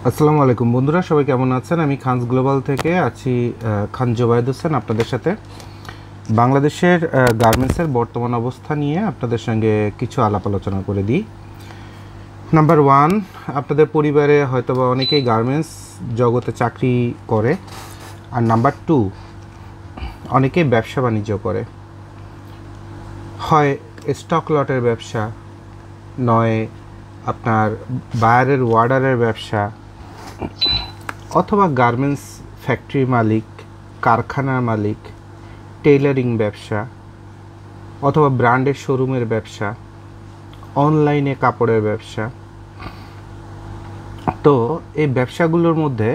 আসসালামু আলাইকুম বন্ধুরা, সবাই কেমন আছেন? আমি খানস গ্লোবাল থেকে আছি, খান জোবায়েদ হোসেন আপনাদের সাথে বাংলাদেশের গার্মেন্টসের বর্তমান অবস্থা নিয়ে আপনাদের সঙ্গে কিছু আলাপ আলোচনা করে দিই। নাম্বার ওয়ান, আপনাদের পরিবারে হয়তোবা অনেকেই গার্মেন্টস জগতে চাকরি করে। আর নাম্বার টু, অনেকেই ব্যবসা বাণিজ্য করে, হয় স্টক লটের ব্যবসা, নয় আপনার বায়ারের ওয়ার্ডারের ব্যবসা, অথবা গার্মেন্টস ফ্যাক্টরি মালিক, কারখানার মালিক, টেইলারিং ব্যবসা, অথবা ব্র্যান্ডের শোরুমের ব্যবসা, অনলাইনে কাপড়ের ব্যবসা। তো এই ব্যবসাগুলোর মধ্যে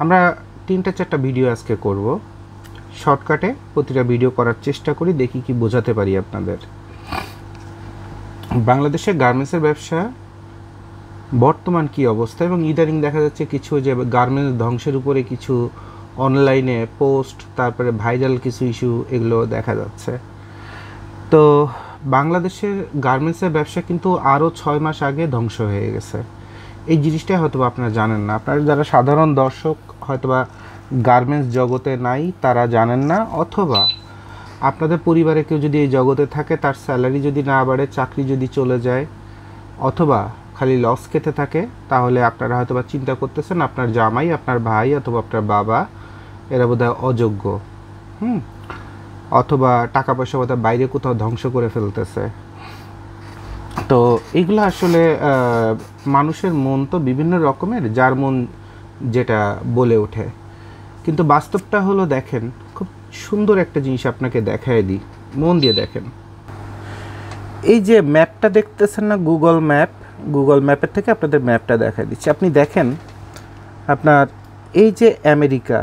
আমরা 3-4টা ভিডিও আজকে করব। শর্টকাটে প্রতিটা ভিডিও করার চেষ্টা করি, দেখি কি বোঝাতে পারি আপনাদের। বাংলাদেশের গার্মেন্টসের ব্যবসা বর্তমান কি অবস্থা, এবং ইদানিং দেখা যাচ্ছে কিছু যে গার্মেন্টস ধ্বংসের উপরে কিছু অনলাইনে পোস্ট, তারপরে ভাইরাল কিছু ইস্যু, এগুলো দেখা যাচ্ছে। তো বাংলাদেশের গার্মেন্টসের ব্যবসা কিন্তু আরও 6 মাস আগে ধ্বংস হয়ে গেছে। এই জিনিসটা হয়তো আপনারা জানেন না। আপনারা যারা সাধারণ দর্শক হয়তোবা গার্মেন্টস জগতে নাই, তারা জানেন না, অথবা আপনাদের পরিবারে কেউ যদি এই জগতে থাকে, তার স্যালারি যদি না বাড়ে, চাকরি যদি চলে যায়, অথবা খালি লস খেতে থাকে, তাহলে আপনারা হয়তোবা চিন্তা করতেছেন আপনার জামাই, আপনার ভাই, অথবা আপনার বাবা এরা বোধহয় অযোগ্য, অথবা টাকা পয়সা বোধহয় বাইরে কোথাও ধ্বংস করে ফেলতেছে। তো এইগুলো আসলে মানুষের মন তো বিভিন্ন রকমের, যার মন যেটা বলে ওঠে। কিন্তু বাস্তবটা হলো, দেখেন, খুব সুন্দর একটা জিনিস আপনাকে দেখায় দিই, মন দিয়ে দেখেন। এই যে ম্যাপটা দেখতেছেন না, গুগল ম্যাপের থেকে আপনাদের ম্যাপটা দেখায় দিচ্ছি। আপনি দেখেন, আপনার এই যে আমেরিকা,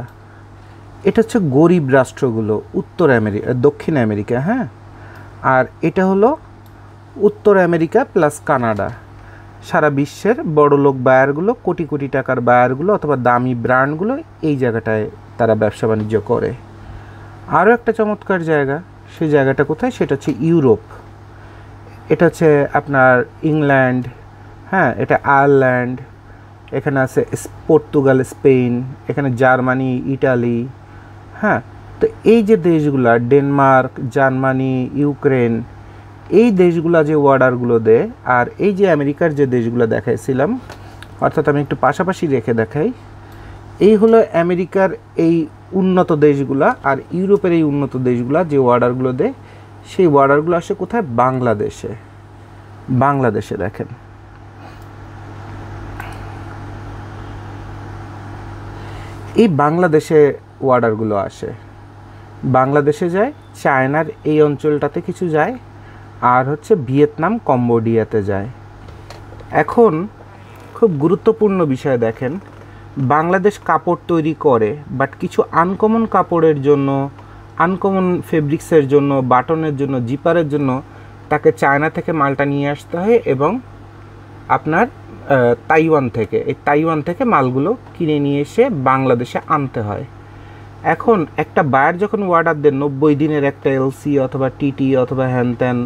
এটা হচ্ছে গরিব রাষ্ট্রগুলো, দক্ষিণ আমেরিকা, হ্যাঁ। আর এটা হলো উত্তর আমেরিকা প্লাস কানাডা। সারা বিশ্বের বড়লোক বায়ারগুলো, কোটি কোটি টাকার বায়ারগুলো অথবা দামি ব্র্যান্ডগুলো এই জায়গাটায় তারা ব্যবসা বাণিজ্য করে। আরও একটা চমৎকার জায়গা, সেই জায়গাটা কোথায়? সেটা হচ্ছে ইউরোপ। এটা হচ্ছে আপনার ইংল্যান্ড, হ্যাঁ, এটা আয়ারল্যান্ড, এখানে আছে পর্তুগাল, স্পেন, এখানে জার্মানি, ইটালি, হ্যাঁ। তো এই যে দেশগুলা, ডেনমার্ক, জার্মানি, ইউক্রেন, এই দেশগুলা যে অর্ডারগুলো দেয়, আর এই যে আমেরিকার যে দেশগুলো দেখাইছিলাম, অর্থাৎ আমি একটু পাশাপাশি রেখে দেখাই, এই হলো আমেরিকার এই উন্নত দেশগুলা, আর ইউরোপের এই উন্নত দেশগুলা যে অর্ডারগুলো দেয়, সেই অর্ডারগুলো আসে কোথায়? বাংলাদেশে দেখেন। এই বাংলাদেশে অর্ডারগুলো আসে, বাংলাদেশে যায়, চায়নার এই অঞ্চলটাতে কিছু যায়, আর হচ্ছে ভিয়েতনাম, কম্বোডিয়াতে যায়। এখন খুব গুরুত্বপূর্ণ বিষয় দেখেন, বাংলাদেশ কাপড় তৈরি করে, বাট কিছু আনকমন কাপড়ের জন্য, আনকমন ফেব্রিক্সের জন্য, বাটনের জন্য, জিপারের জন্য তাকে চায়না থেকে মালটা নিয়ে আসতে হয়, এবং আপনার তাইওয়ান থেকে মালগুলো কিনে নিয়ে এসে বাংলাদেশে আনতে হয়। এখন একটা বায়ার যখন অর্ডার দেন 90 দিনের একটা এলসি অথবা টিটি অথবা হ্যান ত্যান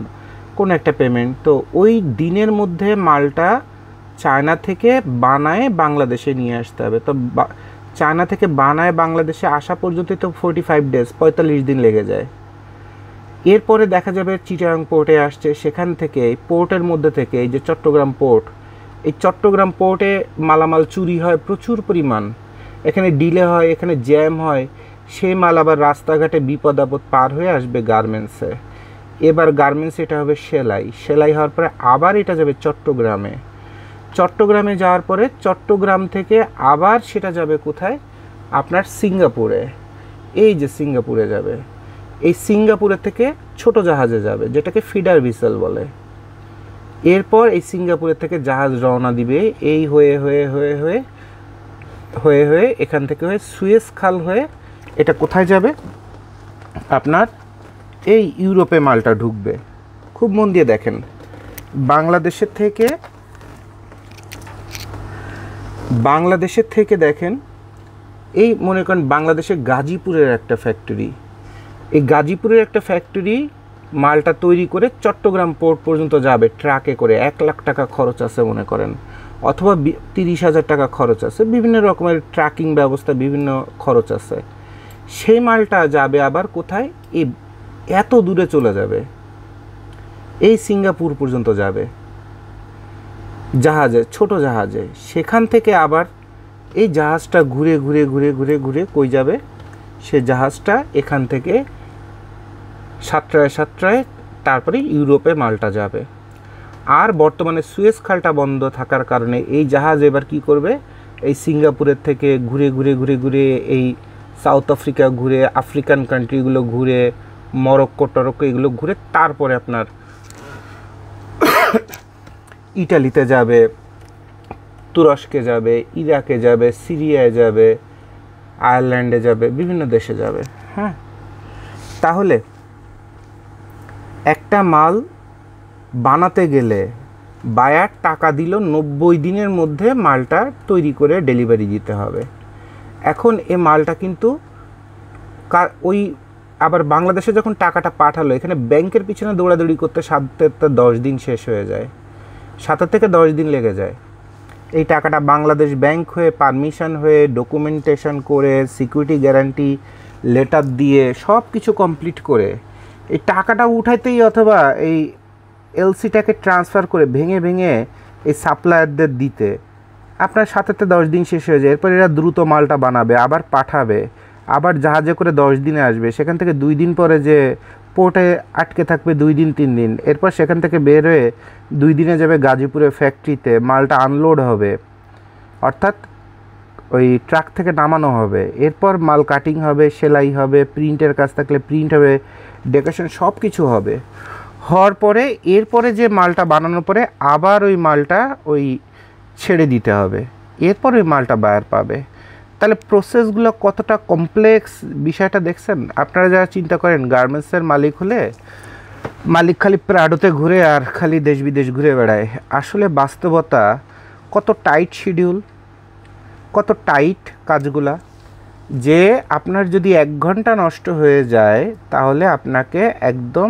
কোনো একটা পেমেন্ট, তো ওই দিনের মধ্যে মালটা চায়না থেকে বানায় বাংলাদেশে নিয়ে আসতে হবে। তো চায়না থেকে বানায় বাংলাদেশে আসা পর্যন্ত তো 45 ডেজ, 45 দিন লেগে যায়। এরপরে দেখা যাবে চিটাগাং পোর্টে আসছে, সেখান থেকে পোর্টের মধ্যে থেকে এই যে চট্টগ্রাম পোর্ট, এই চট্টগ্রাম পোর্টে মালামাল চুরি হয় প্রচুর পরিমাণ, এখানে ডিলে হয়, এখানে জ্যাম হয়, সেই মাল আবার রাস্তাঘাটে বিপদ আপদ পার হয়ে আসবে গার্মেন্টসে। এবার গার্মেন্টস এটা হবে সেলাই হওয়ার পরে আবার এটা যাবে চট্টগ্রামে যাওয়ার পরে চট্টগ্রাম থেকে আবার সেটা যাবে কোথায়? আপনার সিঙ্গাপুরে। এই যে সিঙ্গাপুরে যাবে, এই সিঙ্গাপুরের থেকে ছোট জাহাজে যাবে, যেটাকে ফিডার ভিসেল বলে। এরপর এই সিঙ্গাপুরের থেকে জাহাজ রওনা দিবে, এই হয়ে এখান থেকে হয়ে সুয়েজ খাল হয়ে এটা কোথায় যাবে? আপনার এই ইউরোপে মালটা ঢুকবে। খুব মন দিয়ে দেখেন, বাংলাদেশের থেকে দেখেন, এই মনে করেন বাংলাদেশের গাজীপুরের একটা ফ্যাক্টরি, এই গাজীপুরের একটা ফ্যাক্টরি মালটা তৈরি করে চট্টগ্রাম পোর্ট পর্যন্ত যাবে ট্রাকে করে, 1 লাখ টাকা খরচ আছে মনে করেন। অথবা 30,000 টাকা খরচ আছে, বিভিন্ন রকমের ট্র্যাকিং ব্যবস্থা, বিভিন্ন খরচ আছে। সেই মালটা যাবে আবার কোথায়? এই এত দূরে চলে যাবে, এই সিঙ্গাপুর পর্যন্ত যাবে জাহাজে, ছোট জাহাজে। সেখান থেকে আবার এই জাহাজটা ঘুরে ঘুরে ঘুরে ঘুরে ঘুরে কই যাবে? সে জাহাজটা এখান থেকে সাতটায় তারপরে ইউরোপে মালটা যাবে। আর বর্তমানে সুয়েজ খালটা বন্ধ থাকার কারণে এই জাহাজ এবার কি করবে? এই সিঙ্গাপুরের থেকে ঘুরে ঘুরে ঘুরে ঘুরে এই সাউথ আফ্রিকা ঘুরে, আফ্রিকান কান্ট্রিগুলো ঘুরে, মরক্কো টরক্কো এগুলো ঘুরে তারপরে আপনার ইটালিতে যাবে, তুরস্কে যাবে, ইরাকে যাবে, সিরিয়ায় যাবে, আয়ারল্যান্ডে যাবে, বিভিন্ন দেশে যাবে। হ্যাঁ, তাহলে একটা মাল বানাতে গেলে বায়ার টাকা দিল, 90 দিনের মধ্যে মালটা তৈরি করে ডেলিভারি দিতে হবে। এখন এই মালটা কিন্তু ওই আবার বাংলাদেশে যখন টাকাটা পাঠালো, এখানে ব্যাংকের পিছনে দৌড়াদৌড়ি করতে 7-10 দিন শেষ হয়ে যায়, 7 থেকে 10 দিন লেগে যায়। এই টাকাটা বাংলাদেশ ব্যাংক হয়ে পারমিশন হয়ে ডকুমেন্টেশন করে সিকিউরিটি গ্যারান্টি লেটার দিয়ে সব কিছু কমপ্লিট করে এই টাকাটা উঠাইতেই অথবা এই এলসিটাকে ট্রান্সফার করে ভেঙে ভেঙে এই সাপ্লায়ারদের দিতে আপনার 7 থেকে 10 দিন শেষ হয়ে যায়। এরপর এরা দ্রুত মালটা বানাবে, আবার পাঠাবে, আবার জাহাজে করে 10 দিনে আসবে, সেখান থেকে 2 দিন পরে যে পোর্টে আটকে থাকবে 2 দিন 3 দিন, এরপর সেখান থেকে বের হয়ে 2 দিনে যাবে গাজীপুরের ফ্যাক্টরিতে, মালটা আনলোড হবে, অর্থাৎ ওই ট্রাক থেকে নামানো হবে, এরপর মাল কাটিং হবে, সেলাই হবে, প্রিন্টের কাজ থাকলে প্রিন্ট হবে, ডেকোরেশন সব কিছু হবে। হওয়ার পরে এরপরে যে মালটা বানানোর পরে আবার ওই মালটা ওই ছেড়ে দিতে হবে, এরপর ওই মালটা বায়ার পাবে। তাহলে প্রসেসগুলো কতটা কমপ্লেক্স বিষয়টা দেখছেন? আপনারা যারা চিন্তা করেন গার্মেন্টসের মালিক হলে মালিক খালি প্রাডোতে ঘুরে আর খালি দেশ বিদেশ ঘুরে বেড়ায়, আসলে বাস্তবতা কত টাইট শিডিউল, কত টাইট কাজগুলা, যে আপনার যদি 1 ঘন্টা নষ্ট হয়ে যায় তাহলে আপনাকে একদম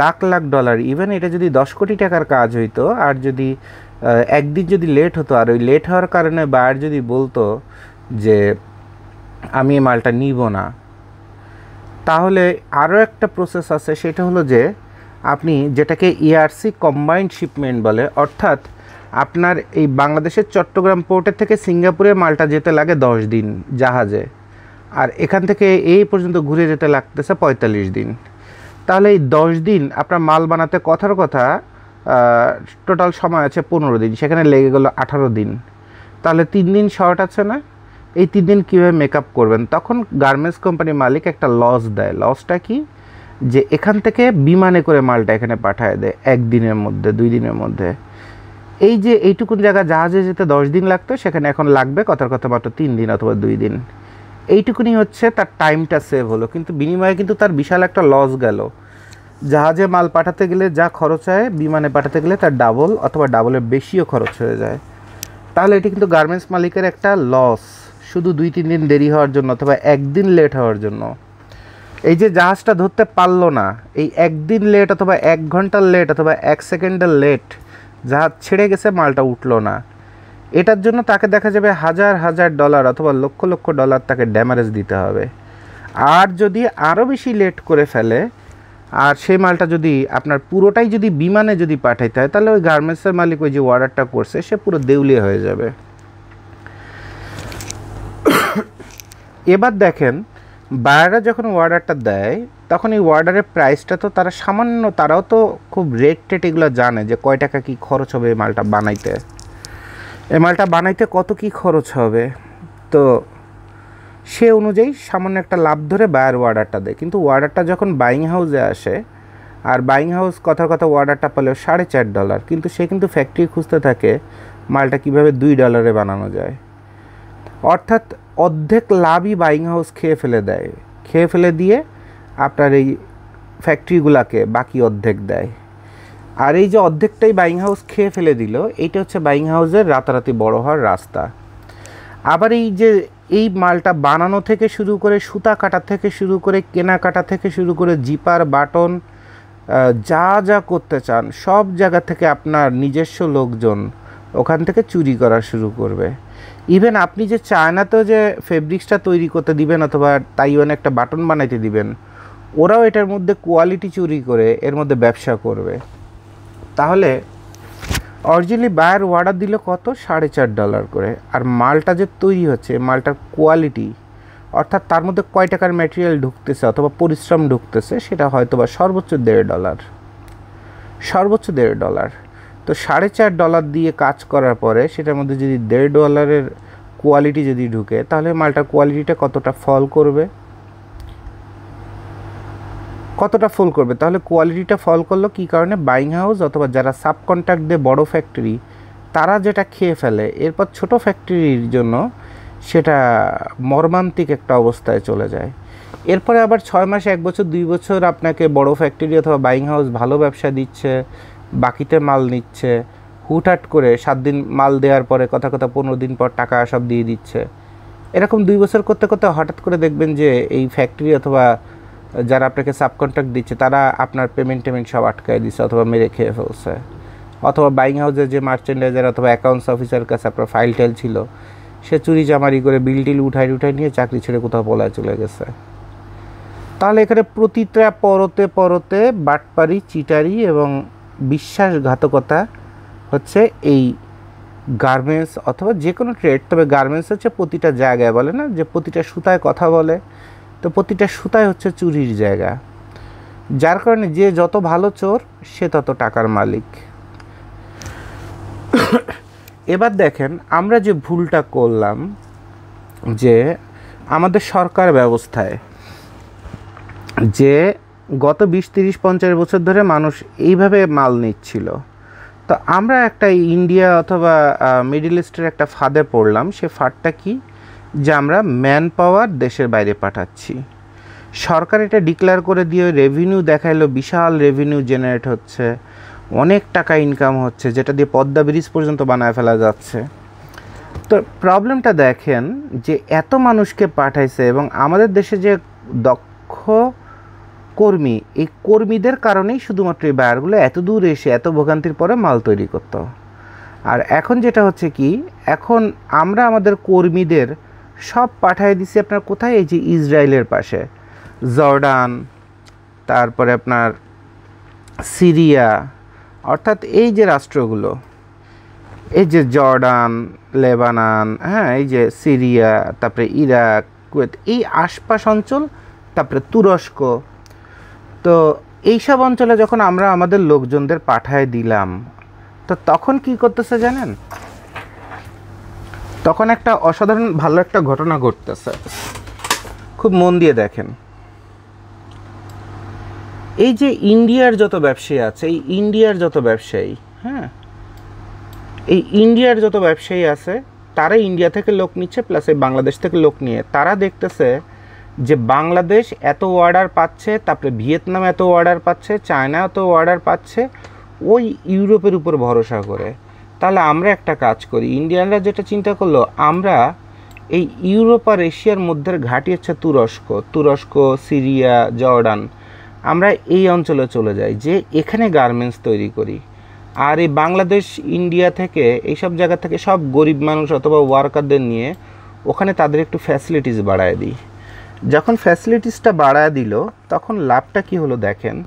লাখ লাখ ডলার, ইভেন এটা যদি 10 কোটি টাকার কাজ হইতো আর যদি একদিন যদি লেট হতো, আর ওই লেট হওয়ার কারণে বায়ার যদি বলতো যে আমি এই মালটা নিব না, তাহলে আরও একটা প্রসেস আছে, সেটা হলো যে আপনি যেটাকে ERC কম্বাইন্ড শিপমেন্ট বলে, অর্থাৎ আপনার এই বাংলাদেশের চট্টগ্রাম পোর্টের থেকে সিঙ্গাপুরে মালটা যেতে লাগে 10 দিন জাহাজে, আর এখান থেকে এই পর্যন্ত ঘুরে যেতে লাগতেছে 45 দিন। তাহলে এই 10 দিন আপনার মাল বানাতে কথার কথা টোটাল সময় আছে 15 দিন, সেখানে লেগে গেল 18 দিন। তাহলে 3 দিন শর্ট আছে না? এই 3 দিন কীভাবে মেকআপ করবেন? তখন গার্মেন্টস কোম্পানির মালিক একটা লস দেয়। লসটা কি? যে এখান থেকে বিমানে করে মালটা এখানে পাঠায় দেয় 1 দিনের মধ্যে, 2 দিনের মধ্যে। এই যে এইটুকুন জায়গা জাহাজে যেতে 10 দিন লাগতো, সেখানে এখন লাগবে কথার কথা মাত্র 3 দিন অথবা 2 দিন। এইটুকুনি হচ্ছে তার টাইমটা সেভ হলো, কিন্তু বিনিময়ে কিন্তু তার বিশাল একটা লস গেল। জাহাজে মাল পাঠাতে গেলে যা খরচ হয়, বিমানে পাঠাতে গেলে তার ডাবল অথবা ডাবলের বেশিও খরচ হয়ে যায়। তাহলে এটি কিন্তু গার্মেন্টস মালিকের একটা লস, শুধু 2-3 দিন দেরি হওয়ার জন্য অথবা 1 দিন লেট হওয়ার জন্য। এই যে জাহাজটা ধরতে পারলো না, এই 1 দিন লেট অথবা 1 ঘন্টার লেট অথবা 1 সেকেন্ডের লেট, জাহাজ ছেড়ে গেছে, মালটা উঠলো না, এটার জন্য তাকে দেখা যাবে হাজার হাজার ডলার অথবা লক্ষ লক্ষ ডলার তাকে ড্যামারেজ দিতে হবে। আর যদি আরও বেশি লেট করে ফেলে আর সেই মালটা যদি আপনার পুরোটাই যদি বিমানে যদি পাঠাইতে হয়, তাহলে ওই গার্মেন্টসের মালিক ওই যে অর্ডারটা করছে সে পুরো দেউলিয়া হয়ে যাবে। এবার দেখেন বায়াররা যখন অর্ডারটা দেয় তখন এই অর্ডারের প্রাইসটা তো তারা সামান্য, তারাও তো খুব রেট টেট এগুলো জানে যে কয় টাকা কী খরচ হবে এই মালটা বানাইতে, এই মালটা বানাইতে কত কী খরচ হবে, তো সে অনুযায়ী সামান্য একটা লাভ ধরে বায়ার অর্ডারটা দেয়। কিন্তু অর্ডারটা যখন বাইং হাউসে আসে, আর বাইং হাউস কথার কথা অর্ডারটা পেলেও $4.5, কিন্তু সে কিন্তু ফ্যাক্টরি খুঁজতে থাকে মালটা কীভাবে $2 বানানো যায়, অর্থাৎ অর্ধেক লাভই বাইং হাউস খেয়ে ফেলে দেয়, খেয়ে ফেলে দিয়ে আপনার এই ফ্যাক্টরিগুলোকে বাকি অর্ধেক দেয়। আর এই যে অর্ধেকটাই বাইং হাউস খেয়ে ফেলে দিল, এইটা হচ্ছে বাইং হাউসের রাতারাতি বড় হওয়ার রাস্তা। আবার এই যে এই মালটা বানানো থেকে শুরু করে সুতা কাটা থেকে শুরু করে কেনাকাটা থেকে শুরু করে জিপার বাটন যা যা করতে চান সব জায়গা থেকে আপনার নিজস্ব লোকজন ওখান থেকে চুরি করা শুরু করবে। ইভেন আপনি যে চায়নাতেও যে ফেব্রিক্সটা তৈরি করতে দিবেন অথবা তাইওয়ানে একটা বাটন বানাইতে দিবেন, ওরাও এটার মধ্যে কোয়ালিটি চুরি করে এর মধ্যে ব্যবসা করবে। তাহলে অরিজিনালি বায়ার অর্ডার দিল কত? $4.5 করে, আর মালটা যে তৈরি হচ্ছে মালটার কোয়ালিটি, অর্থাৎ তার মধ্যে কয় টাকার ম্যাটেরিয়াল ঢুকতেছে অথবা পরিশ্রম ঢুকতেছে, সেটা হয়তো বা সর্বোচ্চ $1.5, সর্বোচ্চ $1.5। তো $4.5 দিয়ে কাজ করার পরে সেটার মধ্যে যদি $1.5 কোয়ালিটি যদি ঢুকে, তাহলে মালটার কোয়ালিটিটা কতটা ফল করবে, কতটা ফল করবে। তাহলে কোয়ালিটিটা ফল করলো কী কারণে? বাইং হাউস অথবা যারা সাব কন্ট্রাক্ট দেয় বড়ো ফ্যাক্টরি, তারা যেটা খেয়ে ফেলে, এরপর ছোট ফ্যাক্টরির জন্য সেটা মর্মান্তিক একটা অবস্থায় চলে যায়। এরপরে আবার 6 মাস, 1 বছর, 2 বছর আপনাকে বড় ফ্যাক্টরি অথবা বাইং হাউস ভালো ব্যবসা দিচ্ছে, বাকিতে মাল নিচ্ছে, হুটহাট করে 7 দিন মাল দেওয়ার পরে কথা 15 দিন পর টাকা সব দিয়ে দিচ্ছে। এরকম 2 বছর করতে করতে হঠাৎ করে দেখবেন যে এই ফ্যাক্টরি অথবা যারা আপনাকে সাব কন্ট্রাক্ট দিচ্ছে তারা আপনার পেমেন্ট সব আটকায় দিচ্ছে অথবা মেরে খেয়ে ফেলছে। অথবা বাইং হাউসের যে মার্চেন্ডাইজার অথবা অ্যাকাউন্টস অফিসারের কাছে আপনার ফাইল টাইল ছিল, সে চুরি চামারি করে বিল টিল উঠাই নিয়ে চাকরি ছেড়ে কোথাও পলায় চলে গেছে। তাহলে এখানে প্রতিটা পরতে পরতে বাটপারি, চিটারি এবং বিশ্বাসঘাতকতা হচ্ছে এই গার্মেন্টস অথবা যে কোনো ট্রেড। তবে গার্মেন্টস হচ্ছে প্রতিটা জায়গায়, বলে না যে প্রতিটা সুতায় কথা বলে, তো প্রতিটা সুতায় হচ্ছে চুরির জায়গা। যার কারণে যে যত ভালো চোর সে তত টাকার মালিক। এবার দেখেন আমরা যে ভুলটা করলাম, যে আমাদের সরকার ব্যবস্থায় যে গত 20, 30, 50 বছর ধরে মানুষ এইভাবে মাল নিচ্ছিল, তো আমরা একটা ইন্ডিয়া অথবা মিডল ইস্টের একটা ফাঁদে পড়লাম। সে ফাঁদটা কি? যে আমরা ম্যান পাওয়ার দেশের বাইরে পাঠাচ্ছি। সরকার এটা ডিক্লেয়ার করে দিয়ে রেভিনিউ দেখাইলো, বিশাল রেভিনিউ জেনারেট হচ্ছে, অনেক টাকা ইনকাম হচ্ছে, যেটা দিয়ে পদ্মা ব্রিজ পর্যন্ত বানায় ফেলা যাচ্ছে। তো প্রবলেমটা দেখেন যে এত মানুষকে পাঠাইছে এবং আমাদের দেশে যে দক্ষ কর্মী, এই কর্মীদের কারণেই শুধুমাত্র এই বায়ারগুলো এত দূর এসে এত ভোগান্তির পরে মাল তৈরি করতো। আর এখন যেটা হচ্ছে কি, এখন আমরা আমাদের কর্মীদের সব পাঠিয়ে দিছি আপনার কোথায়? এই যে ইসরায়েলের পাশে, জর্ডান, তারপরে আপনার সিরিয়া, অর্থাৎ এই যে রাষ্ট্রগুলো, এই যে জর্ডান, লেবানন, হ্যাঁ, এই যে সিরিয়া, তারপরে ইরাক, কুয়েত, এই আশপাশ অঞ্চল, তারপরে তুরস্ক। তো এইসব অঞ্চলে যখন আমরা আমাদের লোকজনদের পাঠায় দিলাম, তো তখন কি করতেছে জানেন? তখন একটা অসাধারণ ভালো একটা ঘটনা ঘটতেছে, খুব মন দিয়ে দেখেন। এই যে ইন্ডিয়ার যত ব্যবসায়ী আছে, এই ইন্ডিয়ার যত ব্যবসায়ী, হ্যাঁ, এই ইন্ডিয়ার যত ব্যবসায়ী আছে, তারা ইন্ডিয়া থেকে লোক নিচ্ছে, প্লাস এই বাংলাদেশ থেকে লোক নিয়ে তারা দেখতেছে যে বাংলাদেশ এত অর্ডার পাচ্ছে, তারপরে ভিয়েতনাম এত অর্ডার পাচ্ছে, চায়না এত অর্ডার পাচ্ছে, ওই ইউরোপের উপর ভরসা করে। তাহলে আমরা একটা কাজ করি, ইন্ডিয়ানরা যেটা চিন্তা করলো, আমরা এই ইউরোপ আর এশিয়ার মধ্যের ঘাঁটি হচ্ছে তুরস্ক, সিরিয়া, জর্ডান, আমরা এই অঞ্চলে চলে যাই, যে এখানে গার্মেন্টস তৈরি করি। আর এই বাংলাদেশ, ইন্ডিয়া থেকে, এইসব জায়গা থেকে সব গরিব মানুষ অথবা ওয়ার্কারদের নিয়ে ওখানে তাদের একটু ফ্যাসিলিটিস বাড়ায় দিই। যখন ফ্যাসিলিটিসটা বাড়ায় দিল, তখন লাভটা কি হলো দেখেন।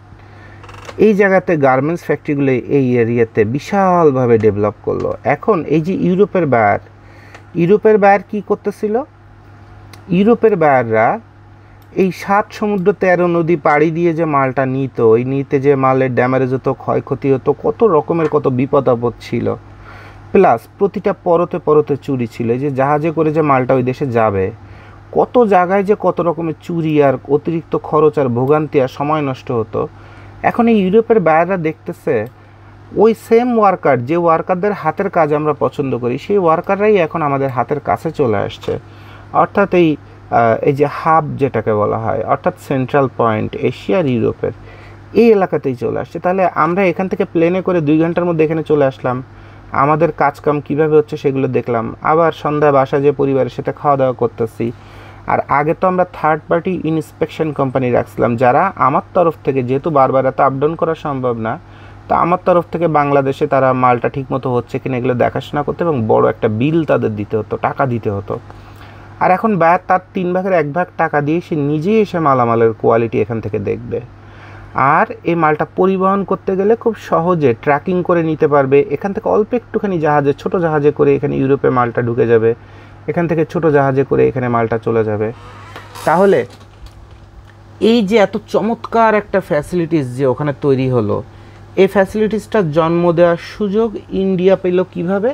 এই জায়গাতে গার্মেন্টস ফ্যাক্টরিগুলো এই এরিয়াতে বিশালভাবে ডেভেলপ করলো। এখন এই যে ইউরোপের বায়ার কি করতেছিল? ইউরোপের বায়াররা এই 7 সমুদ্র 13 নদী পাড়ি দিয়ে যে মালটা নিত, ওই নিতে যে মালের ড্যামেজ হতো, ক্ষয়ক্ষতি হতো, কত রকমের কত বিপদ আপদ ছিল, প্লাস প্রতিটা পরতে পরতে চুরি ছিল। এই যে জাহাজে করে যে মালটা ওই দেশে যাবে, কত জায়গায় যে কত রকমের চুরি আর অতিরিক্ত খরচ আর ভোগান্তি আর সময় নষ্ট হতো। এখন এই ইউরোপের বায়াররা দেখতেছে ওই সেম ওয়ার্কার, যে ওয়ার্কারদের হাতের কাজ আমরা পছন্দ করি, সেই ওয়ার্কাররাই এখন আমাদের হাতের কাছে চলে আসছে। অর্থাৎ এই যে হাব যেটাকে বলা হয়, অর্থাৎ সেন্ট্রাল পয়েন্ট এশিয়া আর ইউরোপের এই এলাকাতেই চলে আসছে। তাহলে আমরা এখান থেকে প্লেনে করে 2 ঘন্টার মধ্যে এখানে চলে আসলাম, আমাদের কাজকাম কীভাবে হচ্ছে সেগুলো দেখলাম, আবার সন্ধ্যায় বাসা যে পরিবারের সাথে খাওয়া দাওয়া করতেছি। আর আগে তো আমরা থার্ড পার্টি ইন্সপেকশন কোম্পানি রাখছিলাম, যারা আমার তরফ থেকে, যেহেতু বারবার এত আপ ডাউন করা সম্ভব না, তো আমার তরফ থেকে বাংলাদেশে তারা মালটা ঠিকমতো হচ্ছে কিনা এগুলো দেখাশোনা করতে এবং বড় একটা বিল তাদের দিতে হতো, টাকা দিতে হতো। আর এখন বায়ার তার 1/3 টাকা দিয়ে সে নিজেই এসে মালামালের কোয়ালিটি এখান থেকে দেখবে। আর এই মালটা পরিবহন করতে গেলে খুব সহজে ট্র্যাকিং করে নিতে পারবে। এখান থেকে অল্প একটুখানি জাহাজে, ছোট জাহাজে করে এখানে ইউরোপে মালটা ঢুকে যাবে, এখান থেকে ছোট জাহাজে করে এখানে মালটা চলে যাবে। তাহলে এই যে এত চমৎকার একটা ফ্যাসিলিটিস যে ওখানে তৈরি হলো, এই ফ্যাসিলিটিসটার জন্ম দেওয়ার সুযোগ ইন্ডিয়া পেল কিভাবে?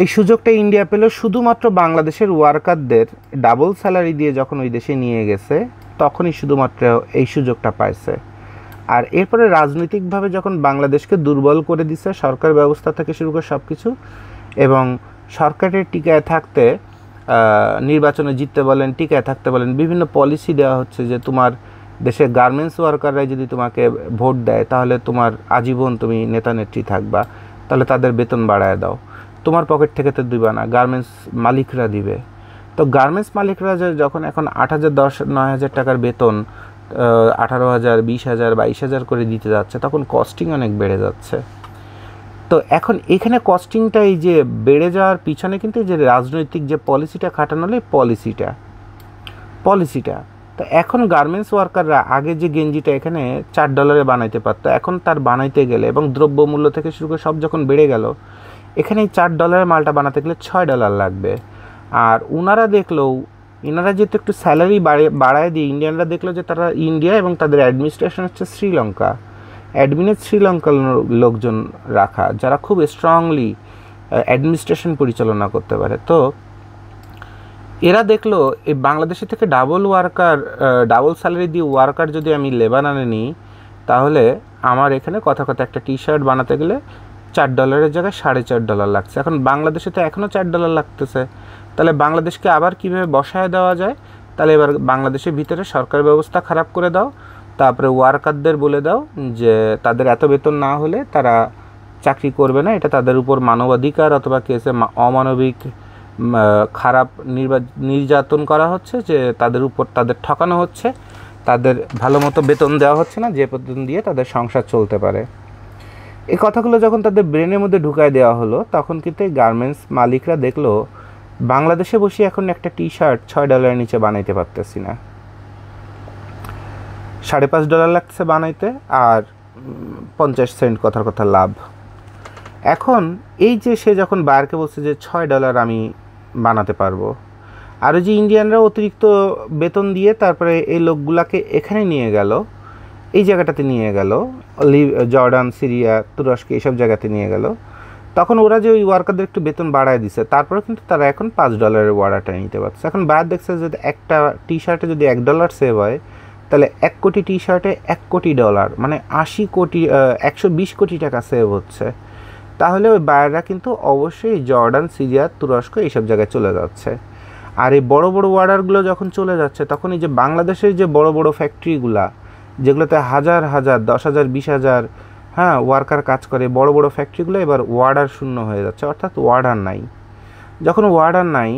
এই সুযোগটা ইন্ডিয়া পেল শুধুমাত্র বাংলাদেশের ওয়ার্কারদের ডাবল স্যালারি দিয়ে যখন ওই দেশে নিয়ে গেছে, তখনই শুধুমাত্র এই সুযোগটা পাইছে। আর এরপরে রাজনৈতিকভাবে যখন বাংলাদেশকে দুর্বল করে দিছে, সরকার ব্যবস্থা থেকে শুরু করে সব কিছু, এবং সরকারের টিকায় থাকতে নির্বাচনে জিততে বলেন, টিকায় থাকতে বলেন, বিভিন্ন পলিসি দেওয়া হচ্ছে যে তোমার দেশের গার্মেন্টস ওয়ার্কাররা যদি তোমাকে ভোট দেয় তাহলে তোমার আজীবন তুমি নেতা নেত্রী থাকবা, তাহলে তাদের বেতন বাড়ায় দাও। তোমার পকেট থেকে তো দিবা না, গার্মেন্টস মালিকরা দিবে। তো গার্মেন্টস মালিকরা যখন এখন 8,000, 10,000, 9,000 টাকার বেতন 18,000, 20,000, 22,000 করে দিতে যাচ্ছে, তখন কস্টিং অনেক বেড়ে যাচ্ছে। তো এখন এখানে কস্টিংটা এই যে বেড়ে যাওয়ার পিছনে কিন্তু যে রাজনৈতিক যে পলিসিটা খাটানো হলো, পলিসিটা তো এখন গার্মেন্টস ওয়ার্কাররা আগে যে গেঞ্জিটা এখানে $4 বানাইতে পারতো, এখন তার বানাইতে গেলে এবং দ্রব্যমূল্য থেকে শুরু করে সব যখন বেড়ে গেল, এখানে এই $4 মালটা বানাতে গেলে $6 লাগবে। আর এনারা যেহেতু একটু স্যালারি বাড়ায় দিয়ে, ইন্ডিয়ানরা দেখলো যে তারা ইন্ডিয়া এবং তাদের অ্যাডমিনিস্ট্রেশন হচ্ছে শ্রীলঙ্কা, শ্রীলঙ্কার লোকজন রাখা যারা খুব স্ট্রংলি অ্যাডমিনিস্ট্রেশন পরিচালনা করতে পারে। তো এরা দেখলো এই বাংলাদেশে থেকে ডাবল স্যালারি দিয়ে ওয়ার্কার যদি আমি লেবাননে নিই, তাহলে আমার এখানে কথা একটা টি-শার্ট বানাতে গেলে $4 জায়গায় $4.5 লাগছে। এখন বাংলাদেশে তো এখনও $4 লাগতেছে, তাহলে বাংলাদেশকে আবার কিভাবে বসায় দেওয়া যায়? তাহলে এবার বাংলাদেশের ভিতরে সরকার ব্যবস্থা খারাপ করে দাও, তারপরে ওয়ার্কারদের বলে দাও যে তাদের এত বেতন না হলে তারা চাকরি করবে না, এটা তাদের উপর মানবাধিকার অথবা কেসে অমানবিক খারাপ নির্যাতন করা হচ্ছে, যে তাদের উপর তাদের ঠকানো হচ্ছে, তাদের ভালো মতো বেতন দেওয়া হচ্ছে না, যে বেতন দিয়ে তাদের সংসার চলতে পারে। এই কথাগুলো যখন তাদের ব্রেনের মধ্যে ঢুকায় দেওয়া হলো, তখন কিন্তু এই গার্মেন্টস মালিকরা দেখলো বাংলাদেশে বসে এখন একটা টি-শার্ট $6 নিচে বানাইতে পারতেছি না, $5.5 লাগছে বানাইতে, আর 50 সেন্ট কথা লাভ। এখন এই যে সে যখন বায়ারকে বলছে যে $6 আমি বানাতে পারবো, আর ওই যে ইন্ডিয়ানরা অতিরিক্ত বেতন দিয়ে তারপরে এই লোকগুলাকে এখানে নিয়ে গেল, এই জায়গাটাতে নিয়ে গেল, জর্ডান, সিরিয়া, তুরস্ক এইসব জায়গাতে নিয়ে গেল, তখন ওরা যে ওই ওয়ার্কারদের একটু বেতন বাড়ায় দিছে, তারপরে কিন্তু তারা এখন $5 অর্ডারটা নিতে পারছে। এখন বায়ার দেখছে যে একটা টি-শার্টে যদি $1 সেভ হয়, তাহলে 1 কোটি টি-শার্টে $1 কোটি, মানে 120 কোটি টাকা সেভ হচ্ছে। তাহলে ওই বায়াররা কিন্তু অবশ্যই জর্ডান, সিরিয়া, তুরস্ক এইসব জায়গায় চলে যাচ্ছে। আর এই বড় বড় অর্ডারগুলো যখন চলে যাচ্ছে, তখন এই যে বাংলাদেশের যে বড় বড় ফ্যাক্টরিগুলা, যেগুলোতে হাজার 10,000, 20,000 ওয়ার্কার কাজ করে, বড় বড় ফ্যাক্টরিগুলো এবার ওয়ার্ডার শূন্য হয়ে যাচ্ছে, অর্থাৎ ওয়ার্ডার নাই। যখন ওয়ার্ডার নাই,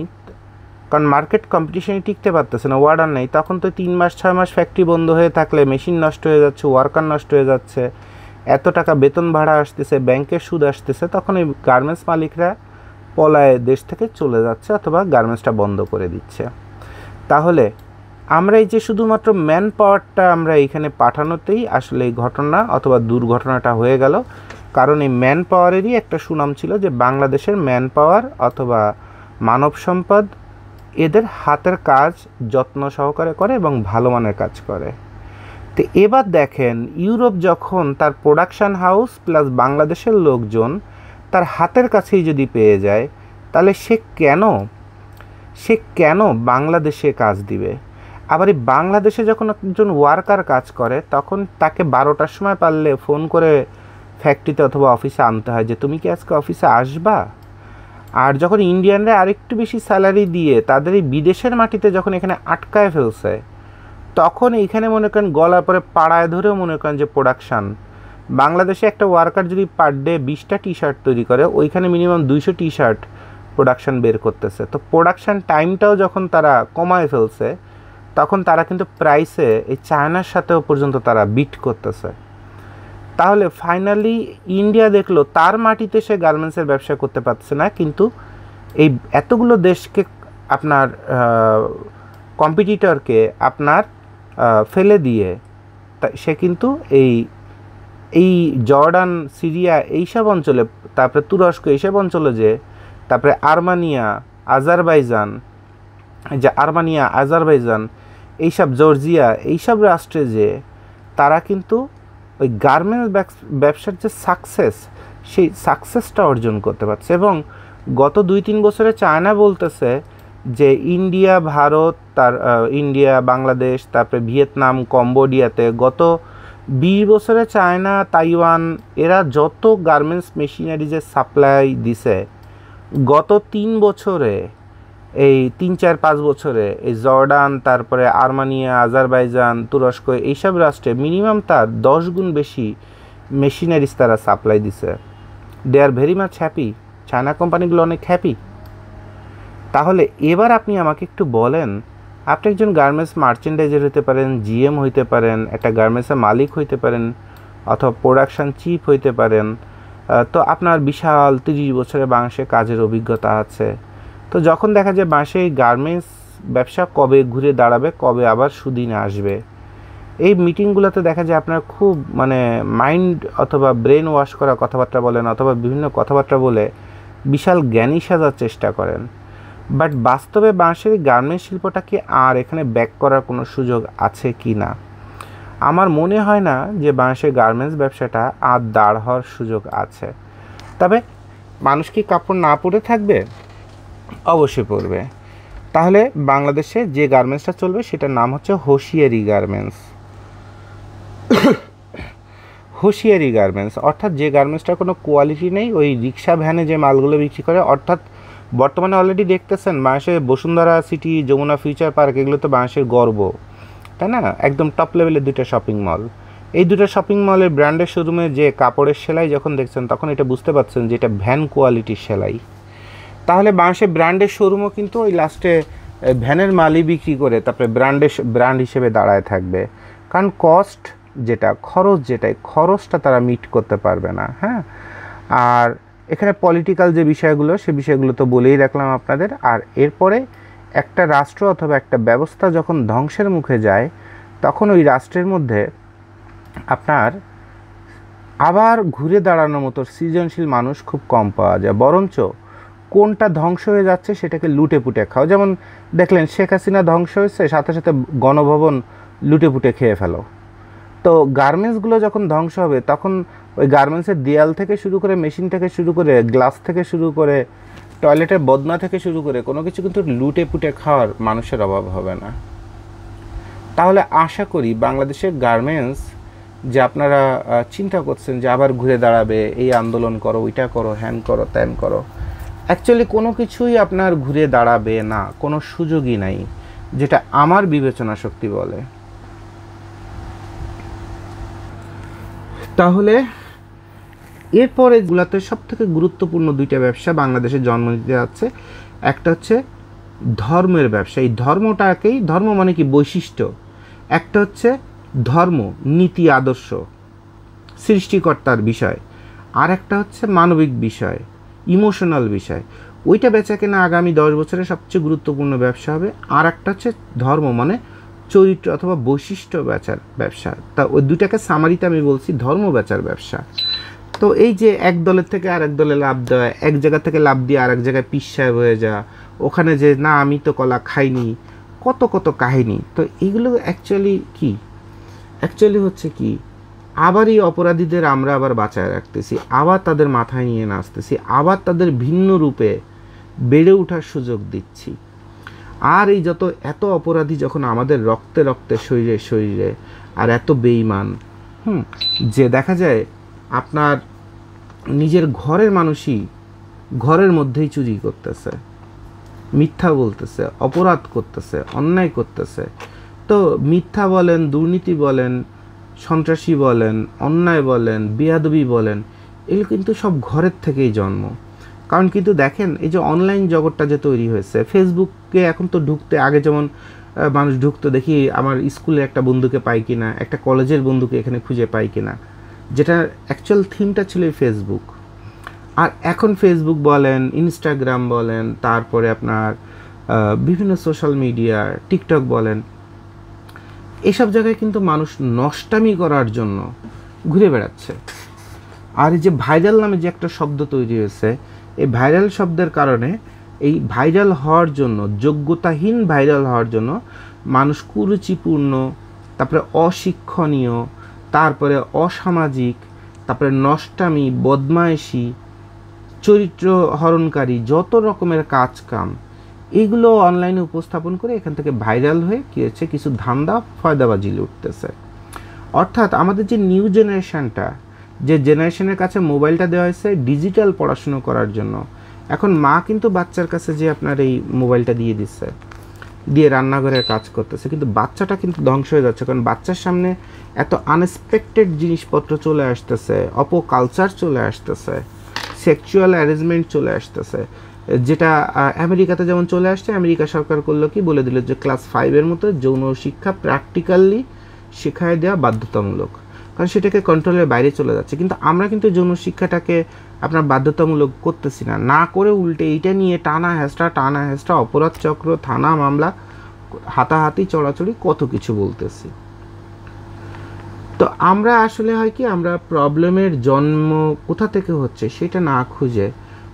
কারণ মার্কেট কম্পিটিশনে টিকতে পারতেছে না, ওয়ার্ডার নাই, তখন তো 3 মাস 6 মাস ফ্যাক্টরি বন্ধ হয়ে থাকলে মেশিন নষ্ট হয়ে যাচ্ছে, ওয়ার্কার নষ্ট হয়ে যাচ্ছে, এত টাকা বেতন ভাড়া আসতেছে, ব্যাংকের সুদ আসতেছে, তখন এই গার্মেন্টস মালিকরা পলায়ে দেশ থেকে চলে যাচ্ছে অথবা গার্মেন্টসটা বন্ধ করে দিচ্ছে। তাহলে আমরা এই যে শুধুমাত্র ম্যান পাওয়ারটা আমরা এইখানে পাঠানোতেই আসলে এই ঘটনা অথবা দুর্ঘটনাটা হয়ে গেল। কারণ এই ম্যান পাওয়ারেরই একটা সুনাম ছিল যে বাংলাদেশের ম্যান পাওয়ার অথবা মানব সম্পদ এদের হাতের কাজ যত্ন সহকারে করে এবং ভালো মানের কাজ করে। তো এবার দেখেন, ইউরোপ যখন তার প্রোডাকশান হাউস প্লাস বাংলাদেশের লোকজন তার হাতের কাছেই যদি পেয়ে যায়, তাহলে সে কেন বাংলাদেশে কাজ দিবে? আবার এই বাংলাদেশে যখন একজন ওয়ার্কার কাজ করে, তখন তাকে 12টার সময় পারলে ফোন করে ফ্যাক্টরিতে অথবা অফিসে আনতে হয় যে তুমি কি আজকে অফিসে আসবা। আর যখন ইন্ডিয়ানরা আরেকটু বেশি স্যালারি দিয়ে তাদের এই বিদেশের মাটিতে যখন এখানে আটকায় ফেলছে, তখন এইখানে মনে করেন গলার পরে পাড়ায় ধরেও মনে করেন যে প্রোডাকশান, বাংলাদেশে একটা ওয়ার্কার যদি পার ডে 20টা টি-শার্ট তৈরি করে, ওইখানে মিনিমাম 200 টি-শার্ট প্রোডাকশান বের করতেছে। তো প্রোডাকশান টাইমটাও যখন তারা কমায় ফেলছে, তখন তারা কিন্তু প্রাইসে এই চায়নার সাথেও পর্যন্ত তারা বিট করতেছে। তাহলে ফাইনালি ইন্ডিয়া দেখলো তার মাটিতে সে গার্মেন্টসের ব্যবসা করতে পারছে না, কিন্তু এই এতগুলো দেশকে আপনার কম্পিটিটরকে আপনার ফেলে দিয়ে সে কিন্তু এই এই জর্ডান, সিরিয়া এইসব অঞ্চলে, তারপরে তুরস্ক এইসব অঞ্চলে, যে তারপরে আর্মানিয়া, আজারবাইজান এইসব জর্জিয়া এইসব রাষ্ট্রে যে তারা কিন্তু ওই গার্মেন্টস ব্যবসার যে সাকসেস, সেই সাকসেসটা অর্জন করতে পারছে। এবং গত 2-3 বছরে চায়না বলতেছে যে ইন্ডিয়া, ভারত, ইন্ডিয়া, বাংলাদেশ, তারপরে ভিয়েতনাম, কম্বোডিয়াতে গত 20 বছরে চায়না, তাইওয়ান এরা যত গার্মেন্টস মেশিনারিজের সাপ্লাই দিছে, গত 3 বছরে, এই 3-4-5 বছরে এই জর্ডান, তারপরে আর্মানিয়া, আজারবাইজান, তুরস্ক এইসব রাষ্ট্রে মিনিমাম তার 10 গুণ বেশি মেশিনারিজ তারা সাপ্লাই দিছে। They are very much happy, China কোম্পানিগুলো অনেক হ্যাপি। তাহলে এবার আপনি আমাকে একটু বলেন, আপনি একজন গার্মেন্টস মার্চেন্ডাইজার হতে পারেন, জিএম হইতে পারেন, একটা গার্মেন্টসের মালিক হইতে পারেন, অথবা প্রোডাকশান চিফ হইতে পারেন, তো আপনার বিশাল 30 বছরের বাংলাদেশে কাজের অভিজ্ঞতা আছে। তো যখন দেখা যায় বাংলাদেশে এই গার্মেন্টস ব্যবসা কবে ঘুরে দাঁড়াবে, কবে আবার সুদিনে আসবে, এই মিটিংগুলোতে দেখা যায় আপনার খুব মানে মাইন্ড অথবা ব্রেন ওয়াশ করা কথাবার্তা বলেন, অথবা বিভিন্ন কথাবার্তা বলে বিশাল জ্ঞানী সাজার চেষ্টা করেন। বাট বাস্তবে বাংলাদেশের গার্মেন্টস শিল্পটাকে আর এখানে ব্যাক করার কোনো সুযোগ আছে কি না? আমার মনে হয় না যে বাংলাদেশের গার্মেন্টস ব্যবসাটা আর দাঁড় হওয়ার সুযোগ আছে। তবে মানুষ কি কাপড় না পরে থাকবে? অবশ্যই পরবে। তাহলে বাংলাদেশে যে গার্মেন্টসটা চলবে সেটার নাম হচ্ছে হোশিয়ারি গার্মেন্টস। হোশিয়ারি গার্মেন্টস অর্থাৎ যে গার্মেন্টসটার কোনো কোয়ালিটি নেই, ওই রিক্সা ভ্যানে যে মালগুলো বিক্রি করে। অর্থাৎ বর্তমানে অলরেডি দেখতেছেন বাংলাদেশে Bashundhara city, Jamuna future park, এগুলো তো বাংলাদেশের গর্ব, তাই না? একদম টপ লেভেলের 2টা শপিং মল। এই 2টা শপিং মলের ব্র্যান্ডের শোরুমে যে কাপড়ের সেলাই যখন দেখছেন, তখন এটা বুঝতে পারছেন যে এটা ভ্যান কোয়ালিটির সেলাই। তাহলে বাংলাদেশের ব্র্যান্ডের শোরুমও কিন্তু ওই লাস্টে ভ্যানের মালই বিক্রি করে তারপরে ব্র্যান্ড হিসেবে দাঁড়ায় থাকবে। কারণ কস্ট যেটা, খরচটা তারা মিট করতে পারবে না। হ্যাঁ, আর এখানে পলিটিক্যাল যে বিষয়গুলো, সে বিষয়গুলো তো বলেই রাখলাম আপনাদের। আর এরপরে একটা রাষ্ট্র অথবা একটা ব্যবস্থা যখন ধ্বংসের মুখে যায়, তখন ওই রাষ্ট্রের মধ্যে আপনার আবার ঘুরে দাঁড়ানোর মতো সৃজনশীল মানুষ খুব কম পাওয়া যায়। বরঞ্চ কোনটা ধ্বংস হয়ে যাচ্ছে সেটাকে লুটে পুটে খাও। যেমন দেখলেন শেখ হাসিনা ধ্বংস হয়েছে, সাথে সাথে গণভবন লুটে পুটে খেয়ে ফেলো। তো গার্মেন্টসগুলো যখন ধ্বংস হবে, তখন ওই গার্মেন্টসের দেয়াল থেকে শুরু করে, মেশিন থেকে শুরু করে, গ্লাস থেকে শুরু করে, টয়লেটের বদনা থেকে শুরু করে কোনো কিছু কিন্তু লুটে পুটে খাওয়ার মানুষের অভাব হবে না। তাহলে আশা করি বাংলাদেশের গার্মেন্টস যে আপনারা চিন্তা করছেন যে আবার ঘুরে দাঁড়াবে, এই আন্দোলন করো, ওইটা করো, হ্যান করো, ত্যান করো, অ্যাকচুয়ালি কোনো কিছুই আপনার ঘুরে দাঁড়াবে না, কোনো সুযোগই নাই, যেটা আমার বিবেচনা শক্তি বলে। তাহলে এরপরে এগুলাতে সবথেকে গুরুত্বপূর্ণ 2টা ব্যবসা বাংলাদেশে জন্ম নিতে যাচ্ছে। একটা হচ্ছে ধর্মের ব্যবসা। এই ধর্মটাকেই, ধর্ম মানে কি বৈশিষ্ট্য, একটা হচ্ছে ধর্ম, নীতি, আদর্শ, সৃষ্টিকর্তার বিষয়, আর একটা হচ্ছে মানবিক বিষয়, ইমোশনাল বিষয়। ওইটা বেচা কেনা আগামী 10 বছরের সবচেয়ে গুরুত্বপূর্ণ ব্যবসা হবে। আর একটা হচ্ছে ধর্ম মানে চরিত্র অথবা বৈশিষ্ট্য বেচার ব্যবসা। তা ওই 2টাকে সামারিতে আমি বলছি ধর্ম বেচার ব্যবসা। তো এই যে এক দলের থেকে আরেক দলে লাভ দেওয়া, এক জায়গা থেকে লাভ দিয়ে আরেক জায়গায় পিছায় হয়ে যাওয়া, ওখানে যে না আমি তো কলা খাইনি, কত কত কাহিনী। তো এইগুলো অ্যাকচুয়ালি হচ্ছে কি, আবার এই অপরাধীদের আমরা আবার বাঁচায় রাখতেছি, আবার তাদের মাথায় নিয়ে নাচতেছি, আবার তাদের ভিন্ন রূপে বেড়ে ওঠার সুযোগ দিচ্ছি। আর এই এত অপরাধী যখন আমাদের রক্তে রক্তে, শরীরে শরীরে, আর এত বেঈমান, যে দেখা যায় আপনার নিজের ঘরের মানুষই ঘরের মধ্যেই চুরি করতেছে, মিথ্যা বলতেছে, অপরাধ করতেছে, অন্যায় করতেছে। তো মিথ্যা বলেন, দুর্নীতি বলেন, সন্ত্রাসী বলেন, অন্যায় বলেন, বেয়াদবি বলেন, এগুলো কিন্তু সব ঘরের থেকেই জন্ম। কারণ কিন্তু দেখেন এই যে অনলাইন জগৎটা যে তৈরি হয়েছে, ফেসবুকে এখন তো ঢুকতে, আগে যেমন মানুষ ঢুকতো দেখি আমার স্কুলে একটা বন্ধুকে পাই কিনা, একটা কলেজের বন্ধুকে এখানে খুঁজে পাই কিনা, যেটার অ্যাকচুয়াল থিমটা ছিল ফেসবুক। আর এখন ফেসবুক বলেন, ইনস্টাগ্রাম বলেন, তারপরে আপনার বিভিন্ন সোশ্যাল মিডিয়া, টিকটক বলেন, এসব জায়গায় কিন্তু মানুষ নষ্টামি করার জন্য ঘুরে বেড়াচ্ছে। আর এই যে ভাইরাল নামে যে একটা শব্দ তৈরি হয়েছে, এই ভাইরাল শব্দের কারণে এই ভাইরাল হওয়ার জন্য, যোগ্যতাহীন ভাইরাল হওয়ার জন্য মানুষ কুরুচিপূর্ণ, তারপরে অশিক্ষণীয়, তারপরে অসামাজিক, তারপরে নষ্টামি, বদমায়েশি, চরিত্র হরণকারী যত রকমের কাজ কাম, এইগুলো অনলাইনে উপস্থাপন করে এখান থেকে ভাইরাল হয়ে কী হচ্ছে, কিছু ধান্দা ফয়দাবাজি লুটতেছে। অর্থাৎ আমাদের যে নিউ জেনারেশনটা, যে জেনারেশনের কাছে মোবাইলটা দেওয়া হয়েছে ডিজিটাল পড়াশুনো করার জন্য, এখন মা কিন্তু বাচ্চার কাছে যে আপনার এই মোবাইলটা দিয়ে দিচ্ছে, দিয়ে রান্নাঘরের কাজ করতেছে, কিন্তু বাচ্চাটা কিন্তু ধ্বংস হয়ে যাচ্ছে। কারণ বাচ্চার সামনে এত আনএক্সপেক্টেড জিনিসপত্র চলে আসতেছে, অপকালচার চলে আসতেছে, সেক্সুয়াল অ্যারেঞ্জমেন্ট চলে আসতেছে, যেটা আমেরিকাতে যেমন চলে আসছে। আমেরিকা সরকার করলো কি, বলে দিল যে ক্লাস 5-এর মতো যৌন শিক্ষা প্র্যাকটিক্যালি শেখায় দেওয়া বাধ্যতামূলক, কারণ সেটাকে কন্ট্রোলের বাইরে চলে যাচ্ছে। কিন্তু আমরা কিন্তু যৌন শিক্ষাটাকে আপনার বাধ্যতামূলক করতেছি না, না করে উল্টে এইটা নিয়ে টানা হেঁচড়া, অপরাধ চক্র, থানা মামলা, হাতাহাতি, চড়াচড়ি, কত কিছু বলতেছি। তো আমরা আসলে হয় কি, আমরা প্রবলেমের জন্ম কোথা থেকে হচ্ছে সেটা না খুঁজে,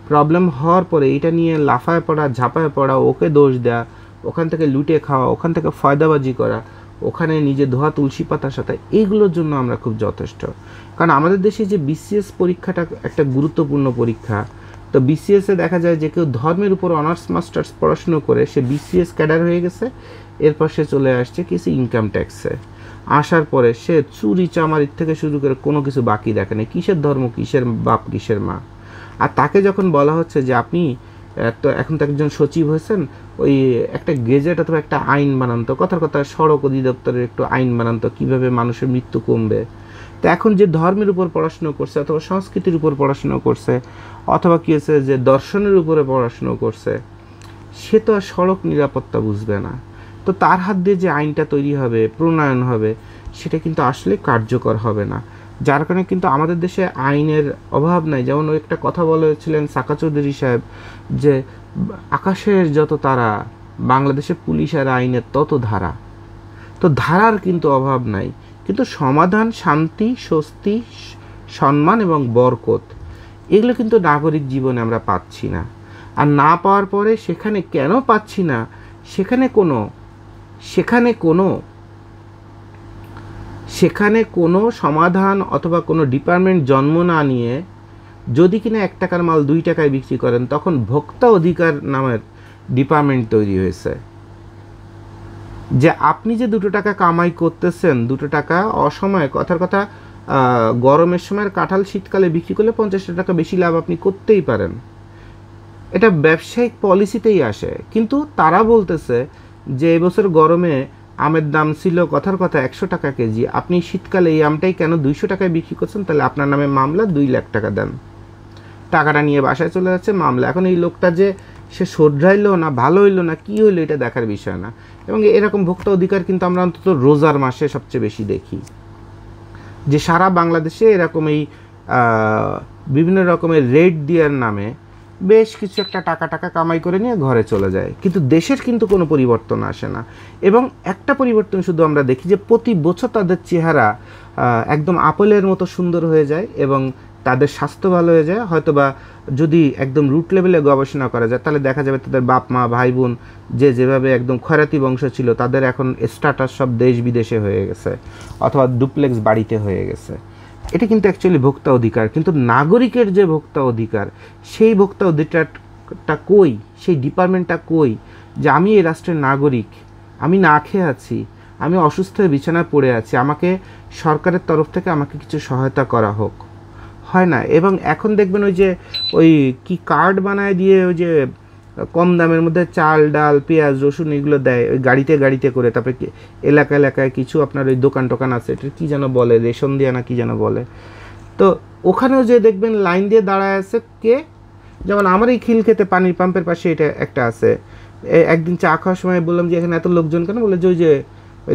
প্রবলেম হওয়ার পরে এটা নিয়ে লাফায় পড়া, ঝাঁপায় পড়া, ওকে দোষ দেয়া, ওখান থেকে লুটে খাওয়া, ওখান থেকে ফয়দাবাজি করা, ওখানে নিজে ধোয়া তুলসী পাতার সাথে, এইগুলোর জন্য আমরা খুব যথেষ্ট। কারণ আমাদের দেশে যে বিসিএস পরীক্ষাটা একটা গুরুত্বপূর্ণ পরীক্ষা, তো বিসিএসে দেখা যায় যে কেউ ধর্মের উপর অনার্স মাস্টার্স পড়াশুনো করে সে বিসিএস ক্যাডার হয়ে গেছে, এরপর সে চলে আসছে কিছু ইনকাম ট্যাক্সে, আসার পরে সে চুরি চামারির থেকে শুরু করে কোনো কিছু বাকি দেখে না, কিসের ধর্ম, কিসের বাপ, কিসের মা। আর তাকে যখন বলা হচ্ছে যে আপনি তো এখন তো একজন সচিব হয়েছেন, ওই একটা গেজেট অথবা একটা আইন বানান্ত, কথার কথা সড়ক অধিদপ্তরের একটু আইন বানান্ত, কীভাবে মানুষের মৃত্যু কমবে। তো এখন যে ধর্মের উপর পড়াশুনো করছে, অথবা সংস্কৃতির উপর পড়াশুনো করছে, অথবা কী হয়েছে যে দর্শনের উপরে পড়াশুনো করছে, সে তো আর সড়ক নিরাপত্তা বুঝবে না। তো তার হাত দিয়ে যে আইনটা তৈরি হবে, প্রণয়ন হবে, সেটা কিন্তু আসলে কার্যকর হবে না। যার কারণে কিন্তু আমাদের দেশে আইনের অভাব নাই। যেমন ওই একটা কথা বলেছিলেন সাকা চৌধুরী সাহেব, যে আকাশের যত তারা, বাংলাদেশে পুলিশ আর আইনের তত ধারা। তো ধারার কিন্তু অভাব নাই, কিন্তু সমাধান, শান্তি, স্বস্তি, সম্মান এবং বরকত, এগুলো কিন্তু নাগরিক জীবনে আমরা পাচ্ছি না। আর না পাওয়ার পরে সেখানে কেন পাচ্ছি না, সেখানে কোনো সমাধান অথবা কোনো ডিপার্টমেন্ট জন্ম না নিয়ে যদি কিনা 1 টাকার মাল 2 টাকায় বিক্রি করেন, তখন ভোক্তা অধিকার নামের ডিপার্টমেন্ট তৈরি হয়েছে। যে আপনি যে 2 টাকা কামাই করতেছেন, 2 টাকা অসময়ে, কথার কথা গরমের সময় কাঁঠাল শীতকালে বিক্রি করলে 50 টাকা বেশি লাভ আপনি করতেই পারেন, এটা ব্যবসায়িক পলিসিতেই আসে। কিন্তু তারা বলতেছে যে এবছর গরমে আমের দাম ছিল কথার কথা 100 টাকা কেজি, আপনি শীতকালে এই আমটাই কেন 200 টাকায় বিক্রি করছেন, তাহলে আপনার নামে মামলা, 2 লাখ টাকা দেন। টাকাটা নিয়ে বাসায় চলে যাচ্ছে, মামলা। এখন এই লোকটা যে সে শোধরাইলো না, ভালো হইলো না, কী হইলো, এটা দেখার বিষয় না। এবং এরকম ভোক্তা অধিকার কিন্তু আমরা অন্তত রোজার মাসে সবচেয়ে বেশি দেখি, যে সারা বাংলাদেশে এরকম এই বিভিন্ন রকমের রেড দেওয়ার নামে বেশ কিছু একটা টাকা কামাই করে নিয়ে ঘরে চলে যায়, কিন্তু দেশের কিন্তু কোনো পরিবর্তন আসে না। এবং একটা পরিবর্তন শুধু আমরা দেখি, যে প্রতি বছর তাদের চেহারা একদম আপেলের মতো সুন্দর হয়ে যায় এবং তাদের স্বাস্থ্য ভালো হয়ে যায়। হয়তোবা যদি একদম রুট লেভেলে গবেষণা করা যায়, তাহলে দেখা যাবে তাদের বাপ মা ভাই বোন যেভাবে একদম খয়রাতি বংশ ছিল, তাদের এখন স্ট্যাটাস সব দেশ বিদেশে হয়ে গেছে, অথবা ডুপ্লেক্স বাড়িতে হয়ে গেছে। এটা কিন্তু অ্যাকচুয়ালি ভোক্তা অধিকার। কিন্তু নাগরিকের যে ভোক্তা অধিকার, সেই ভোক্তা অধিকারটা কই, সেই ডিপার্টমেন্টটা কই, যে আমি এই রাষ্ট্রের নাগরিক, আমি না খেয়ে আছি, আমি অসুস্থ হয়ে বিছানায় পড়ে আছি, আমাকে সরকারের তরফ থেকে আমাকে কিছু সহায়তা করা হোক, হয় না। এবং এখন দেখবেন ওই কি কার্ড বানায় দিয়ে, ওই যে কম দামের মধ্যে চাল, ডাল, পেঁয়াজ, রসুন এগুলো দেয়, ওই গাড়িতে করে। তারপরে এলাকায় কিছু আপনার ওই দোকান আছে, এটা কী যেন বলে, রেশন দেওয়া না কী যেন বলে। তো ওখানেও যে দেখবেন লাইন দিয়ে দাঁড়ায় আছে কে, যেমন আমার এই খিলক্ষেতে পানির পাম্পের পাশে এটা একটা আছে। একদিন চা খাওয়ার সময় বললাম যে এখানে এত লোকজন কেন, বলে যে ওই যে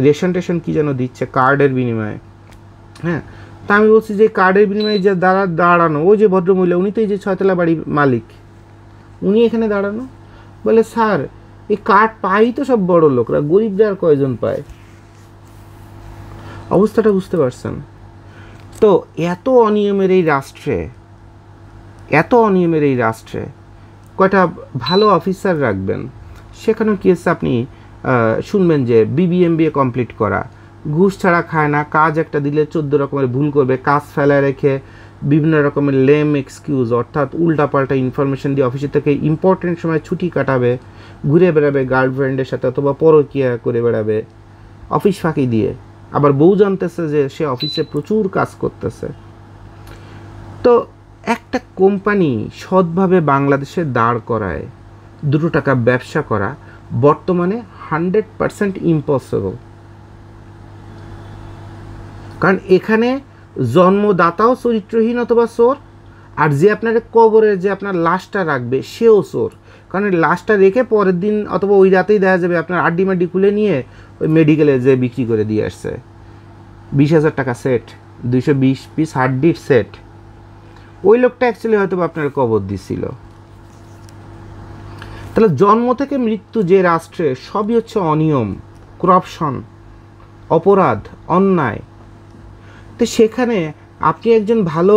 রেশন কী যেন দিচ্ছে কার্ডের বিনিময়ে। হ্যাঁ, তা আমি বলছি যে কার্ডের বিনিময়ে যে দাঁড়ানো ওই যে ভদ্রমহিলা, উনি তো এই যে 6 তলা বাড়ির মালিক, উনি এখানে দাঁড়ানো। বলে স্যার এই কার্ড পাই তো সব বড় লোকরা, গরিবরা আর কয়জন পায়? অবস্থাটা বুঝতে পারছেন তো? এত অনিয়মের এই রাষ্ট্রে কয়টা ভালো অফিসার রাখবেন, সেখানেও কি হচ্ছে আপনি শুনবেন যে BBMBA কমপ্লিট করা, ঘুষ ছাড়া খায় না, কাজ একটা দিলে 14 রকমের ভুল করবে, কাজ ফেলায় রেখে বিভিন্ন রকমের লেম এক্সকিউজ, অর্থাৎ উল্টাপাল্টা ইনফরমেশন দিয়ে অফিসের থেকে ইম্পর্টেন্ট সময় ছুটি কাটাবে, ঘুরে বেড়াবে গার্লফ্রেন্ডের সাথে অথবা পরকীয়া করে বেড়াবে অফিস ফাঁকি দিয়ে। আবার বউ জানতেছে যে সে অফিসে প্রচুর কাজ করতেছে। তো একটা কোম্পানি সৎভাবে বাংলাদেশে দাঁড় করায় 2 টাকা ব্যবসা করা বর্তমানে 100% ইম্পসিবল। কারণ এখানে জন্মদাতাও চরিত্রহীন অথবা চোর, আর যে আপনার কবরে যে আপনার লাশটা রাখবে সেও চোর। কারণ লাশটা রেখে পরের দিন অথবা ওই রাতেই দেখা যাবে আপনার আড্ডি মাড্ডি খুলে নিয়ে ওই মেডিকেলে যে বিক্রি করে দিয়ে আসছে 20,000 টাকা সেট, 220 পিস হাড্ডির সেট। ওই লোকটা অ্যাকচুয়ালি হয়তো আপনার কবর দিছিল। তাহলে জন্ম থেকে মৃত্যু যে রাষ্ট্রে সবই হচ্ছে অনিয়ম, করাপশন, অপরাধ, অন্যায়। তো সেখানে আপনি একজন ভালো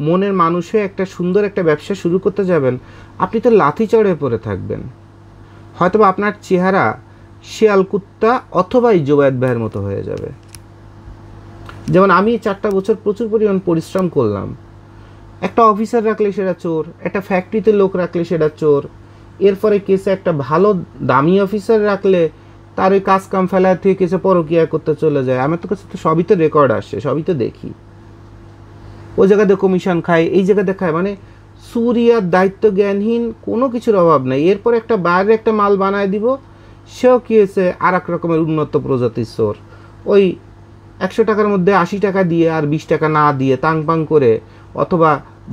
মনের মানুষ হয়ে একটা সুন্দর একটা ব্যবসা শুরু করতে যাবেন, আপনি তো লাথি চড়ে পড়ে থাকবেন। হয়তো আপনার চেহারা শিয়াল কুত্তা অথবা এই জোবায়েদ ভাইয়ের মতো হয়ে যাবে। যেমন আমি 4টা বছর প্রচুর পরিমাণ পরিশ্রম করলাম, একটা অফিসার রাখলে সেটা চোর, একটা ফ্যাক্টরিতে লোক রাখলে সেটা চোর, এরপরে কেসে একটা ভালো দামি অফিসার রাখলে তার ওই কাজ কাম ফেলার থেকে কেসে পরকীয়া করতে চলে যায়। আমার তো কাছে তো সবই তো রেকর্ড আসছে, সবই তো দেখি। ওই জায়গাতে কমিশন খায়, এই জায়গাতে খায়, মানে সুরিয়ার দায়িত্ব জ্ঞানহীন, কোনো কিছুর অভাব নেই। এরপর একটা বাইরে একটা মাল বানায় দিব, সেও কি হয়েছে আর এক রকমের উন্নত প্রজাতির চোর। ওই 100 টাকার মধ্যে 80 টাকা দিয়ে আর 20 টাকা না দিয়ে তাং পাং করে, অথবা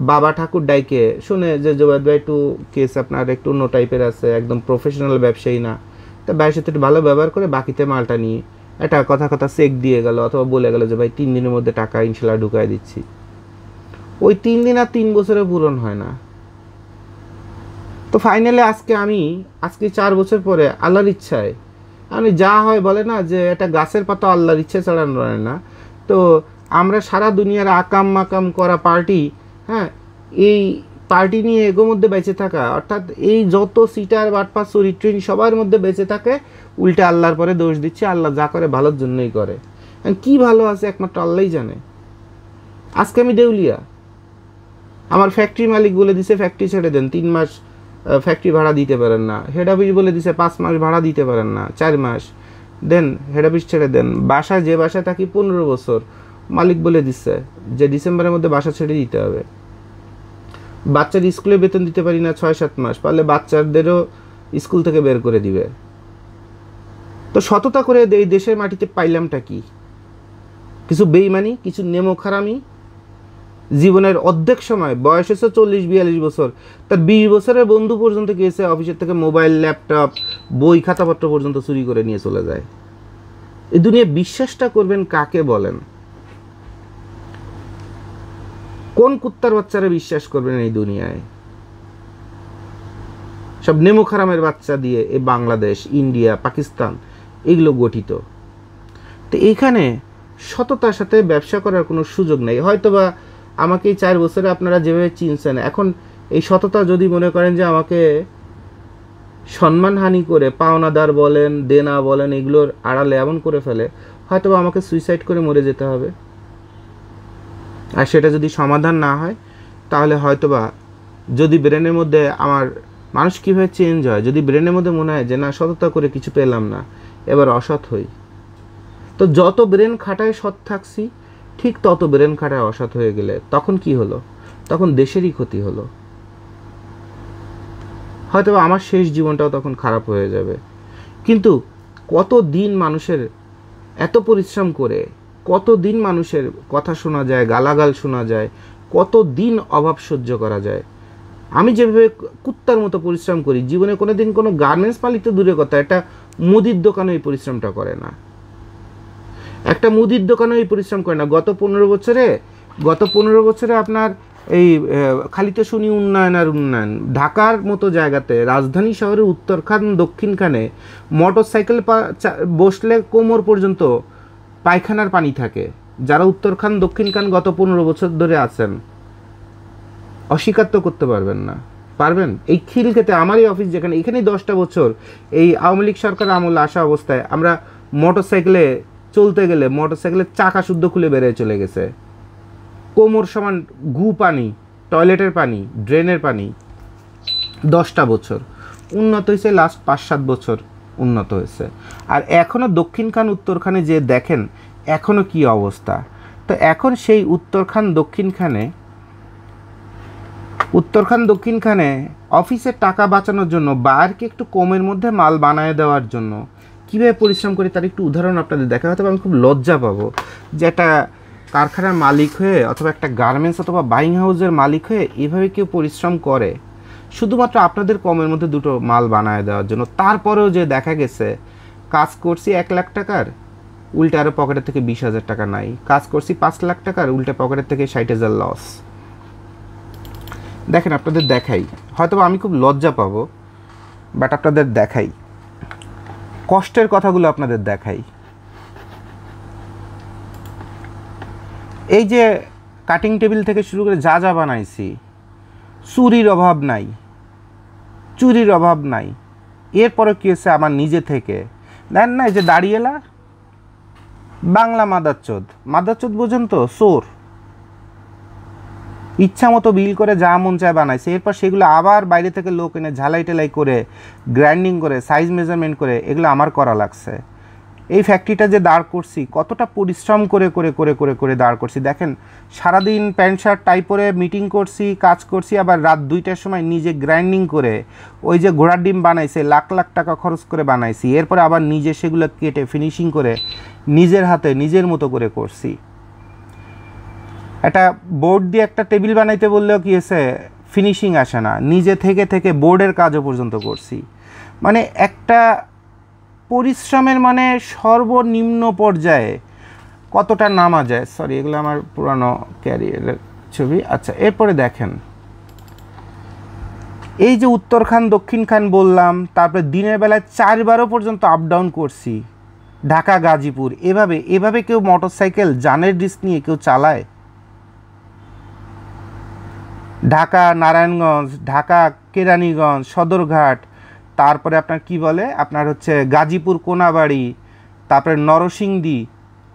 বাবা ঠাকুর ডাইকে শুনে যে জোবায়েদ ভাই একটু কেস আপনার একটু অন্য টাইপের আছে, একদম প্রফেশনাল ব্যবসায়ী না, তা ভাইয়ের সাথে একটু ভালো ব্যবহার করে বাকিতে মালটা নিয়ে একটা কথা চেক দিয়ে গেল অথবা বলে গেল যে ভাই 3 দিনের মধ্যে টাকা ইনশাল্লাহ ঢুকাই দিচ্ছি। ওই 3 দিন আর 3 বছরে পূরণ হয় না। তো ফাইনালি আজকে 4 বছর পরে আল্লাহর ইচ্ছায় আমি যা হয় বলে না যে একটা গাছের পাতা আল্লাহর ইচ্ছে ছাড়া নড়ে না। তো আমরা সারা দুনিয়ার আকাম মাকাম করা পার্টি, হ্যাঁ, এই পার্টি নিয়ে এগোর মধ্যে বেঁচে থাকা, অর্থাৎ এই যত সিটার বাটপা চরিত্রহীন সবার মধ্যে বেঁচে থাকে, উল্টে আল্লাহর পরে দোষ দিচ্ছে। আল্লাহ যা করে ভালোর জন্যই করে, কি ভালো আছে একমাত্র আল্লাহই জানে। আজকে আমি দেউলিয়া, আমার ফ্যাক্টরি মালিক বলে দিছে ফ্যাক্টরি ছেড়ে দেন, 3 মাস ফ্যাক্টরি ভাড়া দিতে পারেন না। হেড অফিস বলে দিছে 5 মাস ভাড়া দিতে পারেন না, 4 মাস দেন, হেড অফিস ছেড়ে দেন। বাসায় যে বাসায় থাকি 15 বছর, মালিক বলে দিচ্ছে যে ডিসেম্বরের মধ্যে বাসা ছেড়ে দিতে হবে। বাচ্চার স্কুলে বেতন দিতে পারি না 6-7 মাস, পারলে বাচ্চাদেরও স্কুল থেকে বের করে দিবে। তো সততা করে এই দেশের মাটিতে পাইলামটা কি? কিছু বেইমানি, কিছু নেমোখারামি। জীবনের অর্ধেক সময়, বয়স হচ্ছে 40-42 বছর, তার 20 বছরের বন্ধু পর্যন্ত গিয়েছে অফিসের থেকে মোবাইল, ল্যাপটপ, বই খাতাপত্র পর্যন্ত চুরি করে নিয়ে চলে যায়। এই দুনিয়া বিশ্বাসটা করবেন কাকে বলেন? কোন কুত্তার বাচ্চারা বিশ্বাস করবেন এই দুনিয়ায়? সব নেমোখারামের বাচ্চা দিয়ে এই বাংলাদেশ, ইন্ডিয়া, পাকিস্তান এগুলো গঠিত। তো এইখানে সততার সাথে ব্যবসা করার কোনো সুযোগ নেই। হয়তোবা আমাকে এই 4 বছরে আপনারা যেভাবে চিনছেন, এখন এই সততা যদি মনে করেন যে আমাকে সম্মানহানি করে পাওনাদার বলেন, দেনা বলেন, এগুলোর আড়ালে এমন করে ফেলে, হয়তোবা আমাকে সুইসাইড করে মরে যেতে হবে। আর সেটা যদি সমাধান না হয়, তাহলে হয়তোবা যদি ব্রেনের মধ্যে আমার মানুষ কীভাবে চেঞ্জ হয়, যদি ব্রেনের মধ্যে মনে হয় যে না সততা করে কিছু পেলাম না, এবার অসৎ হই, তো যত ব্রেন খাটায় সৎ থাকছি, ঠিক তত ব্রেন খাটায় অসৎ হয়ে গেলে তখন কি হলো? তখন দেশেরই ক্ষতি হলো। হয়তো আমার শেষ জীবনটাও তখন খারাপ হয়ে যাবে। কিন্তু কতদিন মানুষের এত পরিশ্রম করে, কতদিন মানুষের কথা শোনা যায়, গালাগাল শোনা যায়, কতদিন অভাব সহ্য করা যায়। আমি যেভাবে কুত্তার মতো পরিশ্রম করি, জীবনে কোনো দিন কোনো গার্মেন্টস মালিক তো দূরের কথা, একটা মুদির দোকানে এই পরিশ্রমটা করে না। একটা মুদির দোকানে এই পরিশ্রম করে না। গত 15 বছরে গত 15 বছরে আপনার এই খালি তো শুনি উন্নয়ন আর উন্নয়ন। ঢাকার মতো জায়গাতে, রাজধানী শহরের উত্তরখান দক্ষিণখানে মোটর সাইকেল বসলে কোমর পর্যন্ত পায়খানার পানি থাকে। যারা উত্তরখান দক্ষিণখান গত 15 বছর ধরে আছেন, অস্বীকার তো করতে পারবেন না, পারবেন? এই খিলক্ষেতে আমারই অফিস যেখানে, এখানেই 10টা বছর এই আওয়ামী লীগ সরকার আমলে আসা অবস্থায় আমরা মোটর সাইকেলে চলতে গেলে মোটর সাইকেলের চাকা শুদ্ধ খুলে বেরিয়ে চলে গেছে। কোমর সমান গু পানি, টয়লেটের পানি, ড্রেনের পানি। 10টা বছর উন্নত হয়েছে, লাস্ট 5-7 বছর উন্নত হয়েছে। আর এখনও দক্ষিণখান উত্তরখানে যে দেখেন এখনও কি অবস্থা। তো এখন সেই উত্তরখান দক্ষিণখানে অফিসের টাকা বাঁচানোর জন্য, বায়ারকে একটু কমের মধ্যে মাল বানায় দেওয়ার জন্য কীভাবে পরিশ্রম করে তার একটু উদাহরণ আপনাদের দেখা, হয়তো আমি খুব লজ্জা পাবো যে একটা কারখানার মালিক হয়ে অথবা একটা গার্মেন্টস অথবা বাইং হাউসের মালিক হয়ে এভাবে কেউ পরিশ্রম করে শুধুমাত্র আপনাদের কমের মধ্যে দুটো মাল বানায় দেওয়ার জন্য। তারপরেও যে দেখা গেছে কাজ করছি 1 লাখ টাকার, উল্টে আরও পকেটের থেকে 20,000 টাকা নাই। কাজ করছি 5 লাখ টাকার, উল্টে পকেটের থেকে 60,000 লস। দেখেন আপনাদের দেখাই, হয়তো আমি খুব লজ্জা পাবো, বাট আপনাদের দেখাই, কষ্টের কথাগুলো আপনাদের দেখাই। এই যে কাটিং টেবিল থেকে শুরু করে যা যা বানাইছি, চুরির অভাব নাই। এরপরে কী হচ্ছে আমার নিজে থেকে দেন না, এই যে দাঁড়িয়েলা বাংলা মাদারচোদ বোঝেন তো, চোর। ইচ্ছা মতো বিল করে যা মন চায় বানাইছে, এরপর সেগুলো আবার বাইরে থেকে লোক এনে ঝালাই টেলাই করে গ্রাইন্ডিং করে সাইজ মেজারমেন্ট করে এগুলো আমার করা লাগছে। এই ফ্যাক্টরিটা যে দাঁড় করছি কতটা পরিশ্রম করে করে করে করে করে দাঁড় করছি দেখেন। সারাদিন প্যান্ট শার্ট টাই পরে মিটিং করছি, কাজ করছি, আবার রাত 2টার সময় নিজে গ্রাইন্ডিং করে ওই যে ঘোড়ার ডিম বানাইছে, লাখ লাখ টাকা খরচ করে বানাইছি, এরপরে আবার নিজে সেগুলো কেটে ফিনিশিং করে নিজের হাতে নিজের মতো করে করছি। একটা বোর্ড দিয়ে একটা টেবিল বানাইতে বললেও কি হয়েছে, ফিনিশিং আসে না, নিজে থেকে থেকে বোর্ডের কাজও পর্যন্ত করছি। মানে একটা পরিশ্রমের মানে সর্বনিম্ন পর্যায়ে কতটা নামা যায়। সরি, এগুলো আমার পুরানো ক্যারিয়ারের ছবি। আচ্ছা, এরপরে দেখেন এই যে উত্তরখান দক্ষিণখান বললাম, তারপরে দিনের বেলায় 4বারও পর্যন্ত আপ ডাউন করছি, ঢাকা গাজীপুর। এভাবে কেউ মোটর সাইকেল জানের রিস্ক নিয়ে কেউ চালায়? ঢাকা নারায়ণগঞ্জ, ঢাকা কেরানীগঞ্জ, সদরঘাট, তারপরে আপনার কি বলে আপনার হচ্ছে গাজীপুর কোনাবাড়ি, তারপরে নরসিংদী,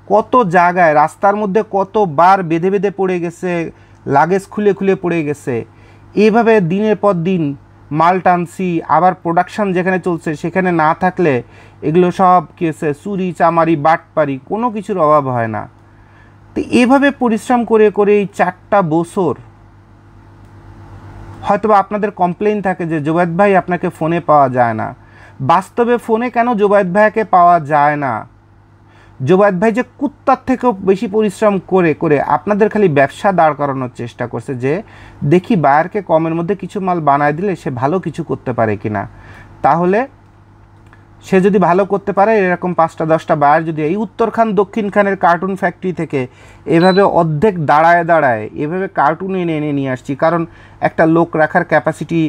কত জায়গায় রাস্তার মধ্যে কতবার বেঁধে বেঁধে পড়ে গেছে, লাগেজ খুলে খুলে পড়ে গেছে। এভাবে দিনের পর দিন মাল টানছি, আবার প্রোডাকশান যেখানে চলছে সেখানে না থাকলে এগুলো সব কী হচ্ছে, চুরি চামারি বাটপারি কোনো কিছুর অভাব হয় না। তো এভাবে পরিশ্রম করে করে এই 4টা বছর হয়তো আপনাদের কমপ্লেইন থাকে যে জুবায়েদ ভাই আপনাকে ফোনে পাওয়া যায় না। বাস্তবে ফোনে কেন জুবায়েদ ভাইকে পাওয়া যায় না? জুবায়েদ ভাই যে কুত্তার থেকেও বেশি পরিশ্রম করে করে আপনাদের খালি ব্যবসা দাঁড় করানোর চেষ্টা করছে, যে দেখি বায়ারকে কমের মধ্যে কিছু মাল বানায় দিলে সে ভালো কিছু করতে পারে কিনা। তাহলে সে যদি ভালো করতে পারে, এরকম 5টা 10টা বায়ার যদি এই উত্তরখান দক্ষিণখানের কার্টুন ফ্যাক্টরি থেকে এভাবে অর্ধেক দাঁড়ায় দাঁড়ায় এভাবে কার্টুন এনে নিয়ে আসছি, কারণ একটা লোক রাখার ক্যাপাসিটি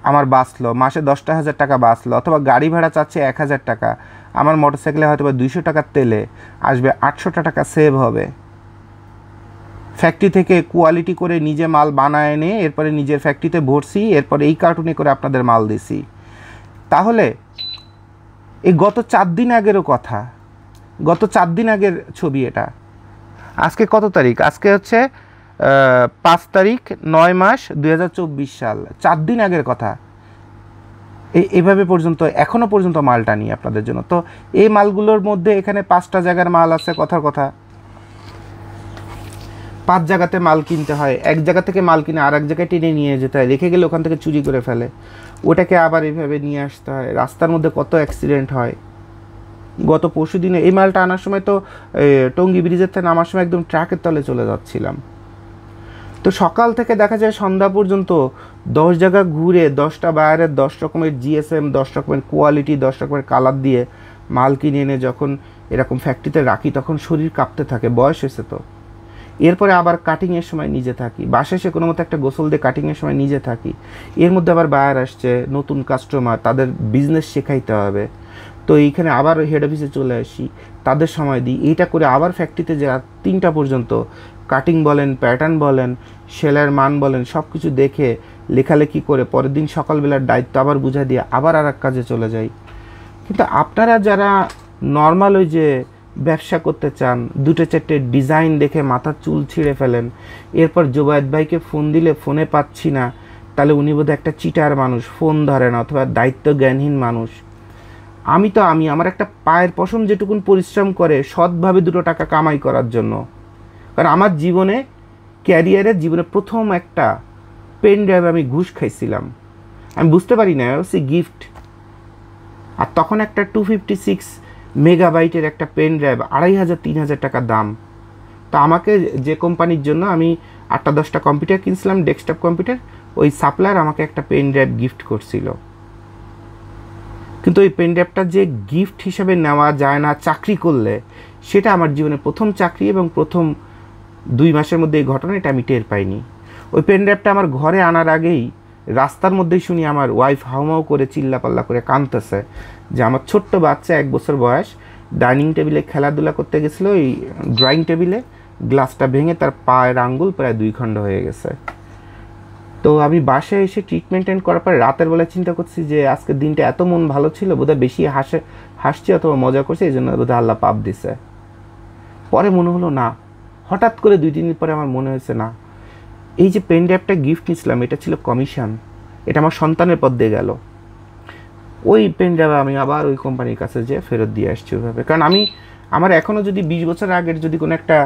আমার বাঁচলো, মাসে 10,000 টাকা বাঁচলো, অথবা গাড়ি ভাড়া চাচ্ছে 1,000 টাকা, আমার মোটরসাইকেলে হয়তো বা 200 টাকার তেলে আসবে 800 টাকা সেভ হবে। ফ্যাক্টরি থেকে কোয়ালিটি করে নিজে মাল বানায় এনে এরপরে নিজের ফ্যাক্টরিতে ভরছি, এরপরে এই কার্টুনে করে আপনাদের মাল দিছি। তাহলে এই গত 4 দিন আগেরও কথা, গত 4 দিন আগের ছবি এটা। আজকে কত তারিখ? আজকে হচ্ছে 5 তারিখ 9 মাস 2024 সাল। 4 দিন আগের কথা। এইভাবে পর্যন্ত এখনও পর্যন্ত মালটা নিই আপনাদের জন্য। তো এই মালগুলোর মধ্যে এখানে 5টা জায়গার মাল আছে, কথার কথা 5 জায়গাতে মাল কিনতে হয়। এক জায়গা থেকে মাল কিনে আর এক জায়গায় টেনে নিয়ে যেতে হয়, রেখে গেলে ওখান থেকে চুরি করে ফেলে, ওটাকে আবার এইভাবে নিয়ে আসতে হয়। রাস্তার মধ্যে কত অ্যাক্সিডেন্ট হয়। গত পরশু দিনে এই মালটা আনার সময় তো টঙ্গী ব্রিজের থেকে নামার সময় একদম ট্রাকের তলে চলে যাচ্ছিলাম। তো সকাল থেকে দেখা যায় সন্ধ্যা পর্যন্ত 10 জায়গা ঘুরে 10টা বায়ারের 10 রকমের জিএসএম, 10 রকমের কোয়ালিটি, 10 রকমের কালার দিয়ে মাল কিনে এনে যখন এরকম ফ্যাক্টরিতে রাখি তখন শরীর কাঁপতে থাকে। বয়স হয়েছে তো, এরপরে আবার কাটিংয়ের সময় নিজে থাকি, বাসায় এসে কোনো মতো একটা গোসল দিয়ে কাটিংয়ের সময় নিজে থাকি, এর মধ্যে আবার বায়ার আসছে, নতুন কাস্টমার, তাদের বিজনেস শেখাইতে হবে, তো এইখানে আবার হেড অফিসে চলে আসি, তাদের সময় দিই, এইটা করে আবার ফ্যাক্টরিতে যে 3টা পর্যন্ত কাটিং বলেন, প্যাটার্ন বলেন, সেলাইয়ের মান বলেন, সব কিছু দেখে লেখালেখি করে পরের দিন সকালবেলার দায়িত্ব আবার বুঝা দিয়ে আবার আর এক কাজে চলে যাই। কিন্তু আপনারা যারা নর্মাল ওই যে ব্যবসা করতে চান, 2-4টে ডিজাইন দেখে মাথার চুল ছিঁড়ে ফেলেন, এরপর জোবায়েদ ভাইকে ফোন দিলে ফোনে পাচ্ছি না, তাহলে উনি বোধহয় একটা চিটার মানুষ, ফোন ধরে না, অথবা দায়িত্ব জ্ঞানহীন মানুষ। আমি আমার একটা পায়ের পশম যেটুকুন পরিশ্রম করে সৎভাবে 2 টাকা কামাই করার জন্য, কারণ আমার জীবনে প্রথম একটা পেন ড্রাইভ আমি ঘুষ খাইছিলাম, আমি বুঝতে পারি না সে গিফট। আর তখন একটা 256 মেগাবাইটের একটা পেন ড্রাইভ 2500-3000 টাকা দাম। তো আমাকে যে কোম্পানির জন্য আমি 8-10টা কম্পিউটার কিনছিলাম, ডেস্কটপ কম্পিউটার, ওই সাপ্লায়ার আমাকে একটা পেন ড্রাইভ গিফট করছিল। কিন্তু ওই পেন ড্রাইভটা যে গিফট হিসেবে নেওয়া যায় না চাকরি করলে, সেটা আমার জীবনে প্রথম চাকরি এবং প্রথম 2 মাসের মধ্যে এই ঘটনা, এটা আমি টের পাইনি। ওই পেন ড্রাইভটা আমার ঘরে আনার আগেই রাস্তার মধ্যেই শুনি আমার ওয়াইফ হাউমাউ করে চিল্লাপাল্লা করে কাঁদতেছে যে আমার ছোট্ট বাচ্চা 1 বছর বয়স ডাইনিং টেবিলে খেলাধুলা করতে গেছিলো, ওই ড্রয়িং টেবিলে গ্লাসটা ভেঙে তার পায়ের আঙ্গুল প্রায় 2 খণ্ড হয়ে গেছে। তো আমি বাসায় এসে ট্রিটমেন্ট করার পর রাতের বেলায় চিন্তা করছি যে আজকের দিনটা এত মন ভালো ছিল, বোধহয় বেশি হাসছি অথবা মজা করছি, এই জন্য বোধহয় আল্লাহ পাপ দিছে। পরে মনে হলো না, হঠাৎ করে 2-3 দিন পরে আমার মনে হয়েছে না, এই যে পেন ড্রাইভটা গিফট নিয়েছিলাম এটা ছিল কমিশন, এটা আমার সন্তানের পথ দিয়ে গেল। ওই পেন ড্রাইভ আমি আবার ওই কোম্পানির কাছে যেয়ে ফেরত দিয়ে আসছি ওইভাবে। কারণ আমার এখনও যদি 20 বছর আগের যদি কোনো একটা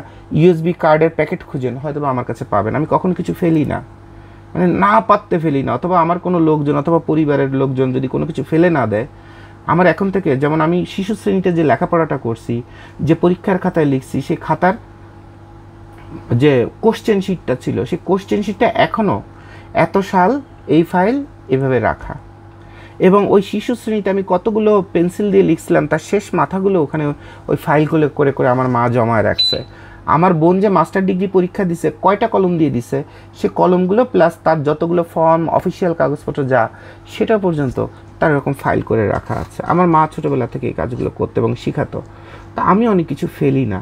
ইউএসবি কার্ডের প্যাকেট খুঁজেন হয়তো আমার কাছে পাবেন। আমি কখনো কিছু ফেলি না, মানে না পাততে ফেলি না, অথবা আমার কোনো লোকজন অথবা পরিবারের লোকজন যদি কোনো কিছু ফেলে না দেয়, আমার এখন থেকে, যেমন আমি শিশু শ্রেণীতে যে লেখাপড়াটা করছি, যে পরীক্ষার খাতায় লিখছি, সেই খাতার যে কোশ্চেন শিটটা ছিল, সেই কোশ্চেন শিটটা এখনও এত সাল এই ফাইল এভাবে রাখা। এবং ওই শিশু শ্রেণীতে আমি কতগুলো পেন্সিল দিয়ে লিখছিলাম তার শেষ মাথাগুলো ওখানে ওই ফাইলগুলো করে করে আমার মা জমায় রাখছে। আমার বোন যে মাস্টার ডিগ্রি পরীক্ষা দিছে, কয়টা কলম দিয়ে দিছে, সে কলমগুলো প্লাস তার যতগুলো ফর্ম, অফিসিয়াল কাগজপত্র যা, সেটা পর্যন্ত তার এরকম ফাইল করে রাখা আছে। আমার মা ছোটোবেলা থেকে এই কাজগুলো করতো এবং শেখাতো। তা আমি অনেক কিছু ফেলি না।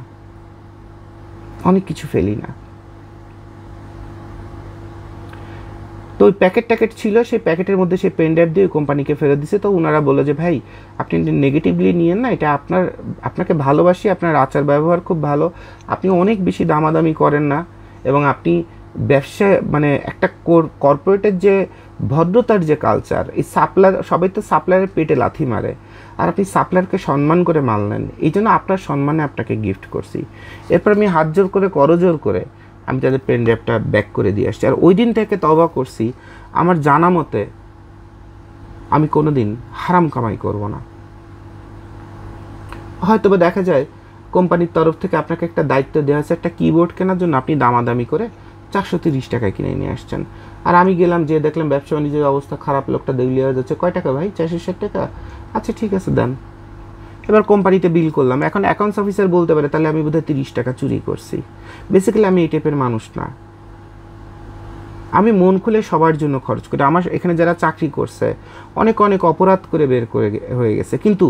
তো ওই প্যাকেট ছিল, সেই প্যাকেটের মধ্যে সেই পেন ড্রাইভ দিয়ে কোম্পানিকে ফেরত দিছে। তো ওনারা বললো যে ভাই আপনি নেগেটিভলি নিয়েন না, এটা আপনাকে ভালোবাসি, আপনার আচার ব্যবহার খুব ভালো, আপনি অনেক বেশি দামাদামি করেন না, এবং আপনি ব্যবসা মানে একটা কর্পোরেটের যে ভদ্রতার যে কালচার, এই সাপ্লায়ার, সবাই তো সাপ্লায়ারের পেটে লাথি মারে, আর আপনি সাপ্লায়ারকে সম্মান করে মাল নেন, এই জন্য আপনার সম্মানে আপনাকে গিফট করছি। এরপর আমি হাত জোর করে করজোর করে আমি তাদের পেন ড্রাইভটা ব্যাক করে দিয়ে আসছি। আর ওই দিন থেকে তওবা করছি, আমার জানা মতে আমি কোনো দিন হারাম কামাই করব না। হয়তো বা দেখা যায় কোম্পানির তরফ থেকে আপনাকে একটা দায়িত্ব দেওয়া হয়েছে একটা কিবোর্ড কেনার জন্য, আপনি দামাদামি করে 430 টাকায় কিনে নিয়ে আসছেন, আর আমি গেলাম, যে দেখলাম ব্যবসা বাণিজ্যের অবস্থা খারাপ, লোকটা দেউলিয়া হয়ে যাচ্ছে, কয় টাকা ভাই? 460 টাকা, আচ্ছা ঠিক আছে দেন। এবার কোম্পানিতে বিল করলাম, এখন অ্যাকাউন্টস অফিসার বলতে পারে তাহলে আমি বোধহয় 30 টাকা চুরি করছি। বেসিক্যালি আমি এই টাইপের মানুষ না, আমি মন খুলে সবার জন্য খরচ করি। আমার এখানে যারা চাকরি করছে অনেক অপরাধ করে বের করে হয়ে গেছে, কিন্তু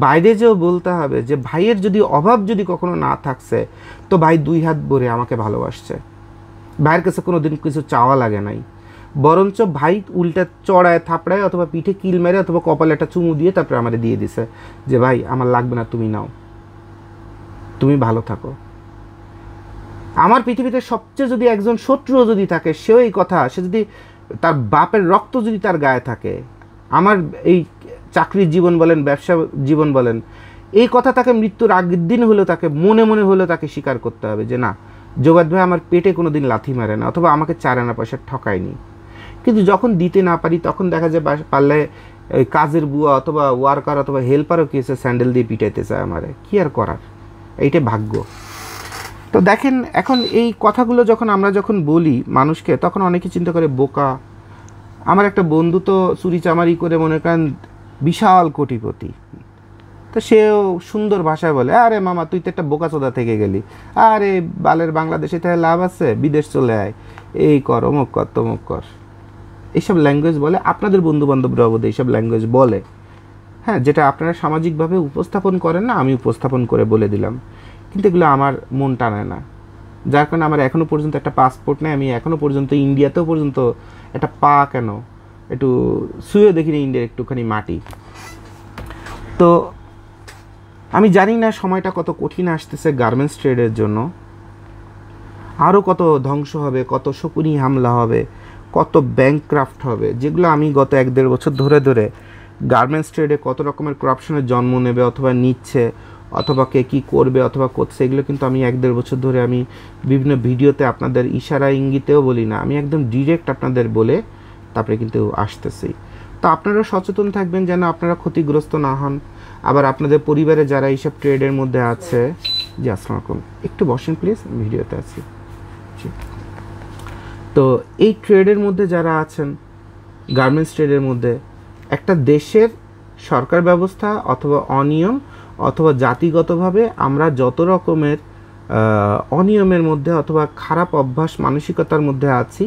বাইরে যেও বলতে হবে যে ভাইয়ের যদি অভাব যদি কখনো না থাকছে, তো ভাই 2 হাত ভরে আমাকে ভালোবাসছে, ভাইয়ের কাছে কোনো দিন কিছু চাওয়া লাগে নাই, বরঞ্চ ভাই উল্টা চড়ায় থাপড়ায় অথবা পিঠে কিল মেরে অথবা কপালে একটা চুমু দিয়ে তারপরে আমার দিয়ে দিছে যে ভাই আমার লাগবে না, তুমি নাও, তুমি ভালো থাকো। আমার পৃথিবীতে সবচেয়ে যদি একজন শত্রুও যদি থাকে, সেও এই কথা, সে যদি তার বাপের রক্ত যদি তার গায়ে থাকে, আমার এই চাকরির জীবন বলেন, ব্যবসা জীবন বলেন, এই কথা তাকে মৃত্যুর আগের দিন হলেও তাকে মনে হলেও তাকে স্বীকার করতে হবে যে না, জোবায়েদ ভাই আমার পেটে কোনো দিন লাথি মারে না, অথবা আমাকে 4 আনা পয়সা ঠকায়নি। কিন্তু যখন দিতে না পারি তখন দেখা যায় পারলে ওই কাজের বুয়া অথবা ওয়ার্কার অথবা হেল্পারও কি এসে স্যান্ডেল দিয়ে পিটাইতে চায় আমারে, কি আর করার, এইটা ভাগ্য। তো দেখেন এখন এই কথাগুলো আমরা যখন বলি মানুষকে, তখন অনেকে চিন্তা করে বোকা। আমার একটা বন্ধু তো চুরি চামারি করে মনে করেন বিশাল কোটিপতি, তো সেও সুন্দর ভাষায় বলে, আরে মামা তুই তো একটা বোকাচোদা থেকে গেলি, আরে বালের বাংলাদেশে তাহলে লাভ আছে, বিদেশ চলে আয়, এই কর অমুক কর তমুক কর, এইসব ল্যাঙ্গুয়েজ বলে। আপনাদের বন্ধুবান্ধবরাও বোধহয় এইসব ল্যাঙ্গুয়েজ বলে, হ্যাঁ, যেটা আপনারা সামাজিকভাবে উপস্থাপন করেন না, আমি উপস্থাপন করে বলে দিলাম। কিন্তু এগুলো আমার মন টানে না, যার কারণে আমার এখনও পর্যন্ত একটা পাসপোর্ট নেই। আমি এখনও পর্যন্ত ইন্ডিয়াতেও পর্যন্ত একটা পা কেন একটু শুয়ে দেখিনি ইন্ডিয়ার একটুখানি মাটি। তো আমি জানি না সময়টা কত কঠিন আসতেছে গার্মেন্টস ট্রেডের জন্য, আরও কত ধ্বংস হবে, কত শকুনি হামলা হবে, কত ব্যাংকক্রাফট হবে, যেগুলো আমি গত 1-1.5 বছর ধরে ধরে গার্মেন্টস ট্রেডে কত রকমের করাপশনের জন্ম নেবে অথবা নিচ্ছে, অথবা কে কী করবে অথবা করছে, এগুলো কিন্তু আমি 1-1.5 বছর ধরে আমি বিভিন্ন ভিডিওতে আপনাদের ইশারা ইঙ্গিতেও বলি না, আমি একদম ডিরেক্ট আপনাদের বলে তারপরে কিন্তু আসতেছি। তো আপনারা সচেতন থাকবেন যেন আপনারা ক্ষতিগ্রস্ত না হন। আবার আপনাদের পরিবারে যারা এইসব ট্রেডের মধ্যে আছে, জি আসসালামু আলাইকুম, একটু বসেন প্লিজ, ভিডিওতে আছি। তো এই ট্রেডের মধ্যে যারা আছেন, গার্মেন্টস ট্রেডের মধ্যে, একটা দেশের সরকার ব্যবস্থা অথবা অনিয়ম অথবা জাতিগতভাবে আমরা যত রকমের অনিয়মের মধ্যে অথবা খারাপ অভ্যাস মানসিকতার মধ্যে আছি,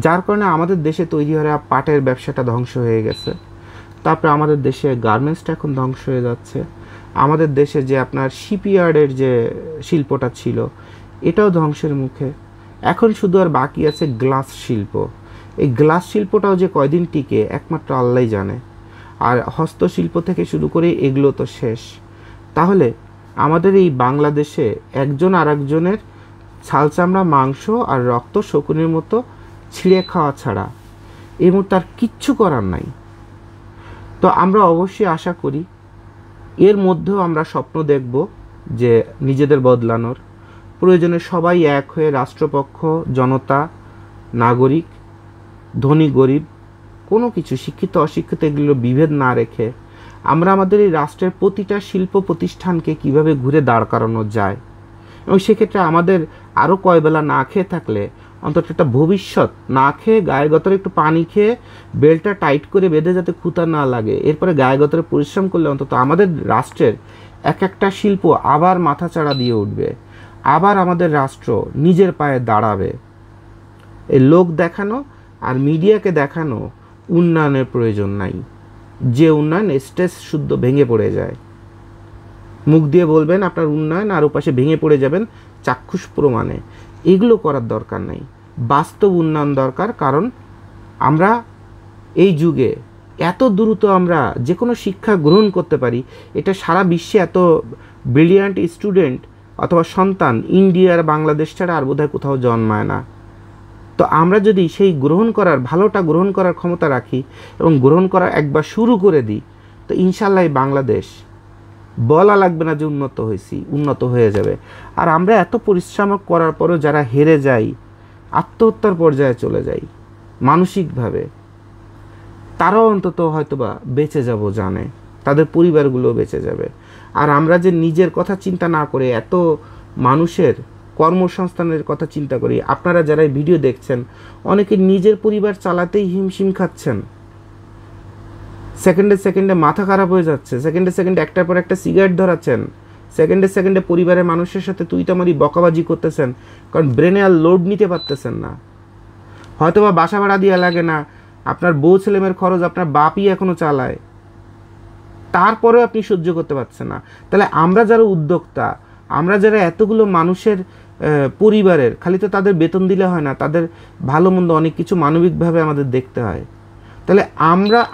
যার কারণে আমাদের দেশে তৈরি হওয়া পাটের ব্যবসাটা ধ্বংস হয়ে গেছে। তারপরে আমাদের দেশে গার্মেন্টসটা এখন ধ্বংস হয়ে যাচ্ছে। আমাদের দেশে যে আপনার শিপইয়ার্ডের যে শিল্পটা ছিল, এটাও ধ্বংসের মুখে। এখন শুধু আর বাকি আছে গ্লাস শিল্প। এই গ্লাস শিল্পটাও যে কয়দিন টিকে একমাত্র আল্লাহই জানে। আর হস্তশিল্প থেকে শুরু করে এগুলো তো শেষ। তাহলে আমাদের এই বাংলাদেশে একজন আর একজনের ছাল চামড়া মাংস আর রক্ত শকুনের মতো ছিঁড়ে খাওয়া ছাড়া এই মুহূর্তে আর কিচ্ছু করার নাই। তো আমরা অবশ্যই আশা করি এর মধ্যেও আমরা স্বপ্ন দেখব যে নিজেদের বদলানোর প্রয়োজনে সবাই এক হয়ে রাষ্ট্রপক্ষ, জনতা, নাগরিক, ধনী গরিব, কোনো কিছু শিক্ষিত অশিক্ষিত এগুলো বিভেদ না রেখে আমরা আমাদের এই রাষ্ট্রের প্রতিটা শিল্প প্রতিষ্ঠানকে কিভাবে ঘুরে দাঁড় করানো যায়, এবং সেক্ষেত্রে আমাদের আরও কয়বেলা না খেয়ে থাকলে অন্তত একটা ভবিষ্যৎ, না খেয়ে গায়ে গতরে একটু পানি খেয়ে বেল্টটা টাইট করে বেঁধে যাতে খুঁতা না লাগে, এরপরে গায়ে গতরে পরিশ্রম করলে অন্তত আমাদের রাষ্ট্রের এক একটা শিল্প আবার মাথাচাড়া দিয়ে উঠবে, আবার আমাদের রাষ্ট্র নিজের পায়ে দাঁড়াবে। এই লোক দেখানো আর মিডিয়াকে দেখানো উন্নয়নের প্রয়োজন নাই, যে উন্নয়ন স্টেজ শুদ্ধ ভেঙে পড়ে যায়। মুখ দিয়ে বলবেন আপনার উন্নয়ন আর ওপাশে ভেঙে পড়ে যাবেন চাক্ষুষ প্রমাণে, এগুলো করার দরকার নেই। বাস্তব উন্নয়ন দরকার, কারণ আমরা এই যুগে এত দ্রুত আমরা যে কোনো শিক্ষা গ্রহণ করতে পারি, এটা সারা বিশ্বে এত ব্রিলিয়ান্ট স্টুডেন্ট অথবা সন্তান ইন্ডিয়ার বাংলাদেশ ছাড়া আর বোধহয় কোথাও জন্মায় না। তো আমরা যদি সেই গ্রহণ করার, ভালোটা গ্রহণ করার ক্ষমতা রাখি এবং গ্রহণ করার একবার শুরু করে দিই, তো ইনশাল্লাহ বাংলাদেশ বলা লাগবে না যে উন্নত হয়েছি, উন্নত হয়ে যাবে। আর আমরা এত পরিশ্রম করার পরও যারা হেরে যাই, আত্মহত্যার পর্যায়ে চলে যাই মানসিকভাবে, তারাও অন্তত হয়তোবা বেঁচে যাব জানে, তাদের পরিবারগুলো বেঁচে যাবে। আর আমরা যে নিজের কথা চিন্তা না করে এত মানুষের কর্মসংস্থানের কথা চিন্তা করি, আপনারা যারা ভিডিও দেখছেন অনেকে নিজের পরিবার চালাতেই হিমশিম খাচ্ছেন, সেকেন্ডে সেকেন্ডে মাথা খারাপ হয়ে যাচ্ছে, সেকেন্ডে সেকেন্ডে একটার পর একটা সিগারেট ধরাচ্ছেন, সেকেন্ডে সেকেন্ডে পরিবারের মানুষের সাথে তুইতামারি বকাবাজি করতেছেন, কারণ ব্রেনে আর লোড নিতে পারতেছেন না। হয়তোবা বাসা ভাড়া দেওয়া লাগে না, আপনার বউ ছেলেমেয়ের খরচ আপনার বাপই এখনও চালায়, তারপরেও আপনি সহ্য করতে পারছেন না। তাহলে আমরা যারা উদ্যোক্তা, আমরা যারা এতগুলো মানুষের পরিবারের, খালি তো তাদের বেতন দিলে হয় না, তাদের ভালো মন্দ অনেক কিছু মানবিকভাবে আমাদের দেখতে হয়। তাহলে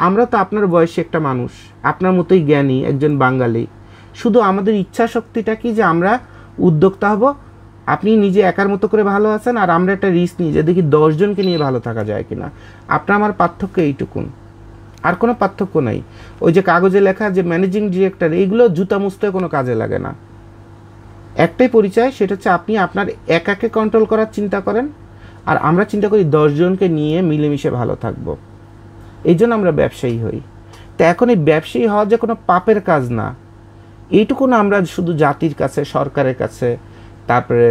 আমরা তো আপনার বয়সী একটা মানুষ, আপনার মতোই জ্ঞানী একজন বাঙালি। শুধু আমাদের ইচ্ছা শক্তিটা কি যে আমরা উদ্যোক্তা হব, আপনি নিজে একার মতো করে ভালো আছেন আর আমরা একটা রিস্ক নিই যে দেখি 10 জনকে নিয়ে ভালো থাকা যায় কিনা। আপনার আমার পার্থক্য এইটুকুন, আর কোনো পার্থক্য নাই। ওই যে কাগজে লেখা যে ম্যানেজিং ডিরেক্টর, এইগুলো জুতা মুছতে কোনো কাজে লাগে না। একটাই পরিচয়, সেটা হচ্ছে আপনি আপনার একাকে কন্ট্রোল করার চিন্তা করেন, আর আমরা চিন্তা করি 10 জনকে নিয়ে মিলেমিশে ভালো থাকব। এই জন্য আমরা ব্যবসায়ী হই। তো এখন এই ব্যবসায়ী হওয়া যে কোনো পাপের কাজ না, এইটুকু না আমরা শুধু জাতির কাছে, সরকারের কাছে, তারপরে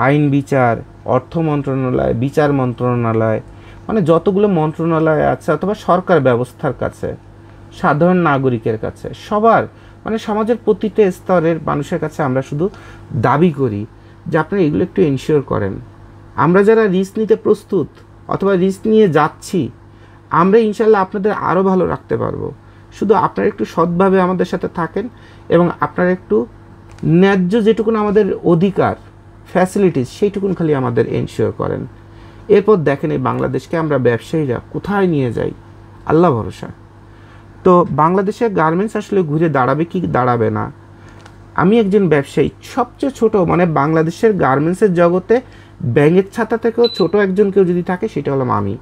আইন বিচার, অর্থ মন্ত্রণালয়, বিচার মন্ত্রণালয়, মানে যতগুলো মন্ত্রণালয় আছে অথবা সরকার ব্যবস্থার কাছে, সাধারণ নাগরিকের কাছে, সবার মানে সমাজের প্রতিটা স্তরের মানুষের কাছে আমরা শুধু দাবি করি যে আপনারা এগুলো একটু এনশিওর করেন। আমরা যারা রিস্ক নিতে প্রস্তুত অথবা রিস্ক নিয়ে যাচ্ছি, আমরা ইনশাল্লাহ আপনাদের আরও ভালো রাখতে পারবো। শুধু আপনারা একটু সৎভাবে আমাদের সাথে থাকেন এবং আপনারা একটু ন্যায্য যেটুকুন আমাদের অধিকার, ফ্যাসিলিটিস, সেইটুকুন খালি আমাদের এনশিওর করেন। এরপর দেখেন এই বাংলাদেশকে আমরা ব্যবসায়ীরা কোথায় নিয়ে যাই, আল্লাহ ভরসা। তো বাংলাদেশের গার্মেন্টস আসলে ঘুরে দাঁড়াবে কি দাঁড়াবে না, আমি একজন ব্যবসায়ী, সবচেয়ে ছোট, মানে বাংলাদেশের গার্মেন্টসের জগতে ব্যাঙের ছাতা থেকেও ছোট একজন কেউ যদি থাকে সেটা হলাম আমি।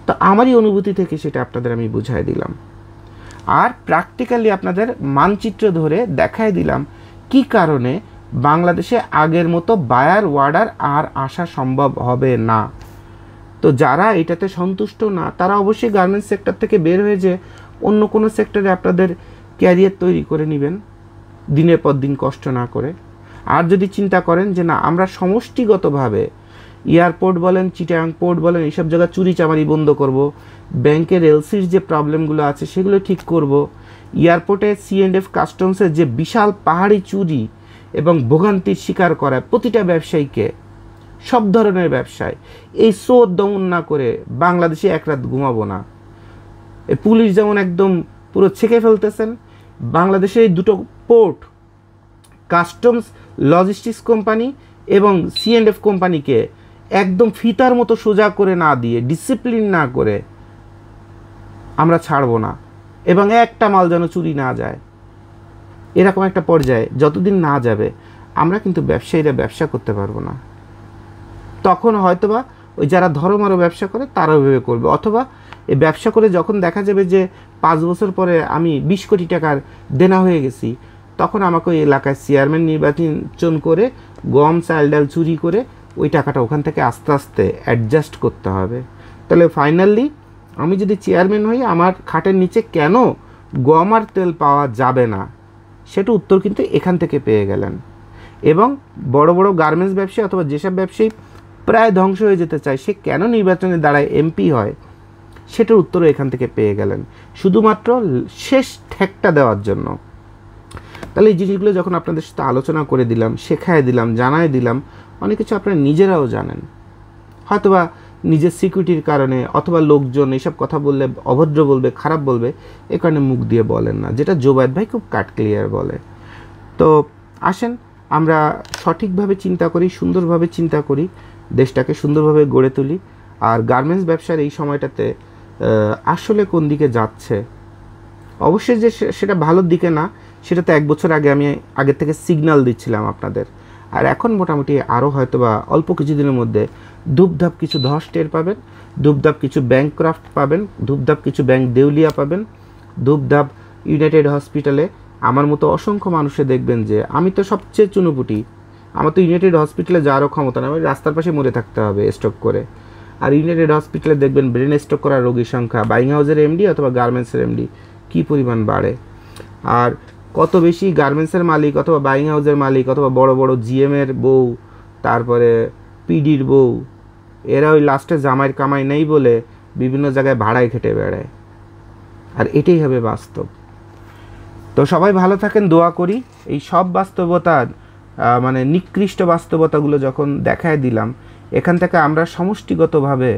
তো আমারই অনুভূতি থেকে সেটা আপনাদের আমি বুঝাই দিলাম, আর প্র্যাকটিক্যালি আপনাদের মানচিত্র ধরে দেখাই দিলাম কি কারণে বাংলাদেশে আগের মতো বায়ার ওয়ার্ডার আর আসা সম্ভব হবে না। তো যারা এটাতে সন্তুষ্ট না তারা অবশ্যই গার্মেন্টস সেক্টর থেকে বের হয়ে যে অন্য কোনো সেক্টরে আপনাদের ক্যারিয়ার তৈরি করে নেবেন দিনের পর দিন কষ্ট না করে। আর যদি চিন্তা করেন যে না আমরা সমষ্টিগতভাবে এয়ারপোর্ট বলেন, চিটাগাং পোর্ট বলেন, এইসব জায়গায় চুরি চামারি বন্ধ করব, ব্যাংকের এলসির যে প্রবলেমগুলো আছে সেগুলো ঠিক করব, এয়ারপোর্টে C&F কাস্টমসের যে বিশাল পাহাড়ি চুরি এবং ভোগান্তির শিকার করায় প্রতিটা ব্যবসায়ীকে, সব ধরনের ব্যবসায়, এই স্রোত দমন না করে বাংলাদেশে এক রাত ঘুমাবো না। পুলিশ যেমন একদম পুরো ছেঁকে ফেলতেছেন, বাংলাদেশে এই দুটো পোর্ট, কাস্টমস লজিস্টিক্স কোম্পানি এবং C&F কোম্পানিকে একদম ফিতার মতো সোজা করে না দিয়ে, ডিসিপ্লিন না করে আমরা ছাড়বো না, এবং একটা মাল যেন চুরি না যায়। এরকম একটা পর্যায়ে যতদিন না যাবে আমরা কিন্তু ব্যবসায়ীরা ব্যবসা করতে পারবো না। তখন হয়তোবা ওই যারা ধর্মারও ব্যবসা করে তারাও ভেবে করবে, অথবা এই ব্যবসা করে যখন দেখা যাবে যে 5 বছর পরে আমি 20 কোটি টাকার দেনা হয়ে গেছি, তখন আমাকে ওই এলাকায় চেয়ারম্যান নির্বাচন করে গম চাল ডাল চুরি করে ওই টাকাটা ওখান থেকে আস্তে আস্তে অ্যাডজাস্ট করতে হবে। তাহলে ফাইনালি আমি যদি চেয়ারম্যান হই, আমার খাটের নিচে কেন গম আর তেল পাওয়া যাবে না, সেটা উত্তর কিন্তু এখান থেকে পেয়ে গেলেন। এবং বড় বড় গার্মেন্টস ব্যবসায়ী অথবা যেসব ব্যবসায়ী প্রায় ধ্বংস হয়ে যেতে চায়, সে কেন নির্বাচনে দাঁড়ায় MP হয়, সেটার উত্তরও এখান থেকে পেয়ে গেলেন, শুধুমাত্র শেষ ঠেকটা দেওয়ার জন্য। তাহলে এই জিনিসগুলো যখন আপনাদের সাথে আলোচনা করে দিলাম, শেখায় দিলাম, জানায় দিলাম, অনেক কিছু আপনারা নিজেরাও জানেন। হয়তোবা নিজের সিকিউরিটির কারণে অথবা লোকজন এইসব কথা বললে অভদ্র বলবে, খারাপ বলবে, এ কারণে মুখ দিয়ে বলেন না, যেটা জোবায়েদ ভাই খুব কাট ক্লিয়ার বলে। তো আসেন আমরা সঠিকভাবে চিন্তা করি, সুন্দরভাবে চিন্তা করি, দেশটাকে সুন্দরভাবে গড়ে তুলি। আর গার্মেন্টস ব্যবসার এই সময়টাতে আসলে কোন দিকে যাচ্ছে, অবশ্যই যে সেটা ভালোর দিকে না, সেটা তো 1 বছর আগে আমি আগের থেকে সিগন্যাল দিচ্ছিলাম আপনাদের। আর এখন মোটামুটি আরও হয়তোবা অল্প কিছুদিনের মধ্যে ধূপধাপ কিছু ধস টের পাবেন, ধূপধাপ কিছু ব্যাংকক্রাফট পাবেন, ধূপধাপ কিছু ব্যাংক দেউলিয়া পাবেন, ধূপধাপ ইউনাইটেড হসপিটালে আমার মতো অসংখ্য মানুষে দেখবেন যে আমি তো সবচেয়ে চুনোপুটি, আমার তো ইউনাইটেড হসপিটালে যাওয়ারও ক্ষমতা না, আমি রাস্তার পাশে মরে থাকতে হবে স্ট্রোক করে। আর ইউনাইটেড হসপিটালে দেখবেন ব্রেন স্ট্রোক করা রোগীর সংখ্যা বাইং হাউসের MD অথবা গার্মেন্টসের MD কী পরিমাণ বাড়ে। আর কত বেশি গার্মেন্টসের মালিক অথবা বাইং হাউসের মালিক অথবা বড় বড় GM-এর বউ, তারপরে PDর বউ, এরা ওই লাস্টে জামাইয়ের কামাই নেই বলে বিভিন্ন জায়গায় ভাড়ায় খেটে বেড়ায়। আর এটাই হবে বাস্তব। তো সবাই ভালো থাকেন, দোয়া করি। এই সব বাস্তবতার মানে নিকৃষ্ট বাস্তবতাগুলো যখন দেখায় দিলাম, এখান থেকে আমরা সমষ্টিগতভাবে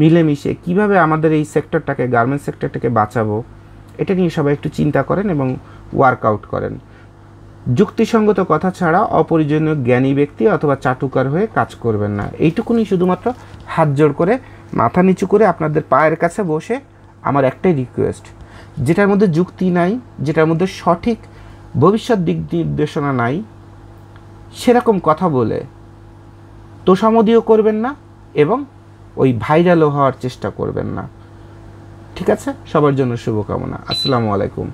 মিলেমিশে কিভাবে আমাদের এই সেক্টরটাকে, গার্মেন্টস সেক্টরটাকে বাঁচাবো, এটা নিয়ে সবাই একটু চিন্তা করেন এবং ওয়ার্কআউট করেন। যুক্তিসঙ্গত কথা ছাড়া অপরিজনীয় জ্ঞানী ব্যক্তি অথবা চাটুকার হয়ে কাজ করবেন না। এইটুকুনি শুধুমাত্র হাত জোড় করে মাথা নিচু করে আপনাদের পায়ের কাছে বসে আমার একটাই রিকোয়েস্ট, যেটার মধ্যে যুক্তি নাই, যেটার মধ্যে সঠিক ভবিষ্যৎ দিক নির্দেশনা নাই, সেরকম কথা বলে তোষামদিও করবেন না এবং ওই ভাইরালও হওয়ার চেষ্টা করবেন না। ঠিক আছে? সবার জন্য শুভকামনা। আসসালামু আলাইকুম।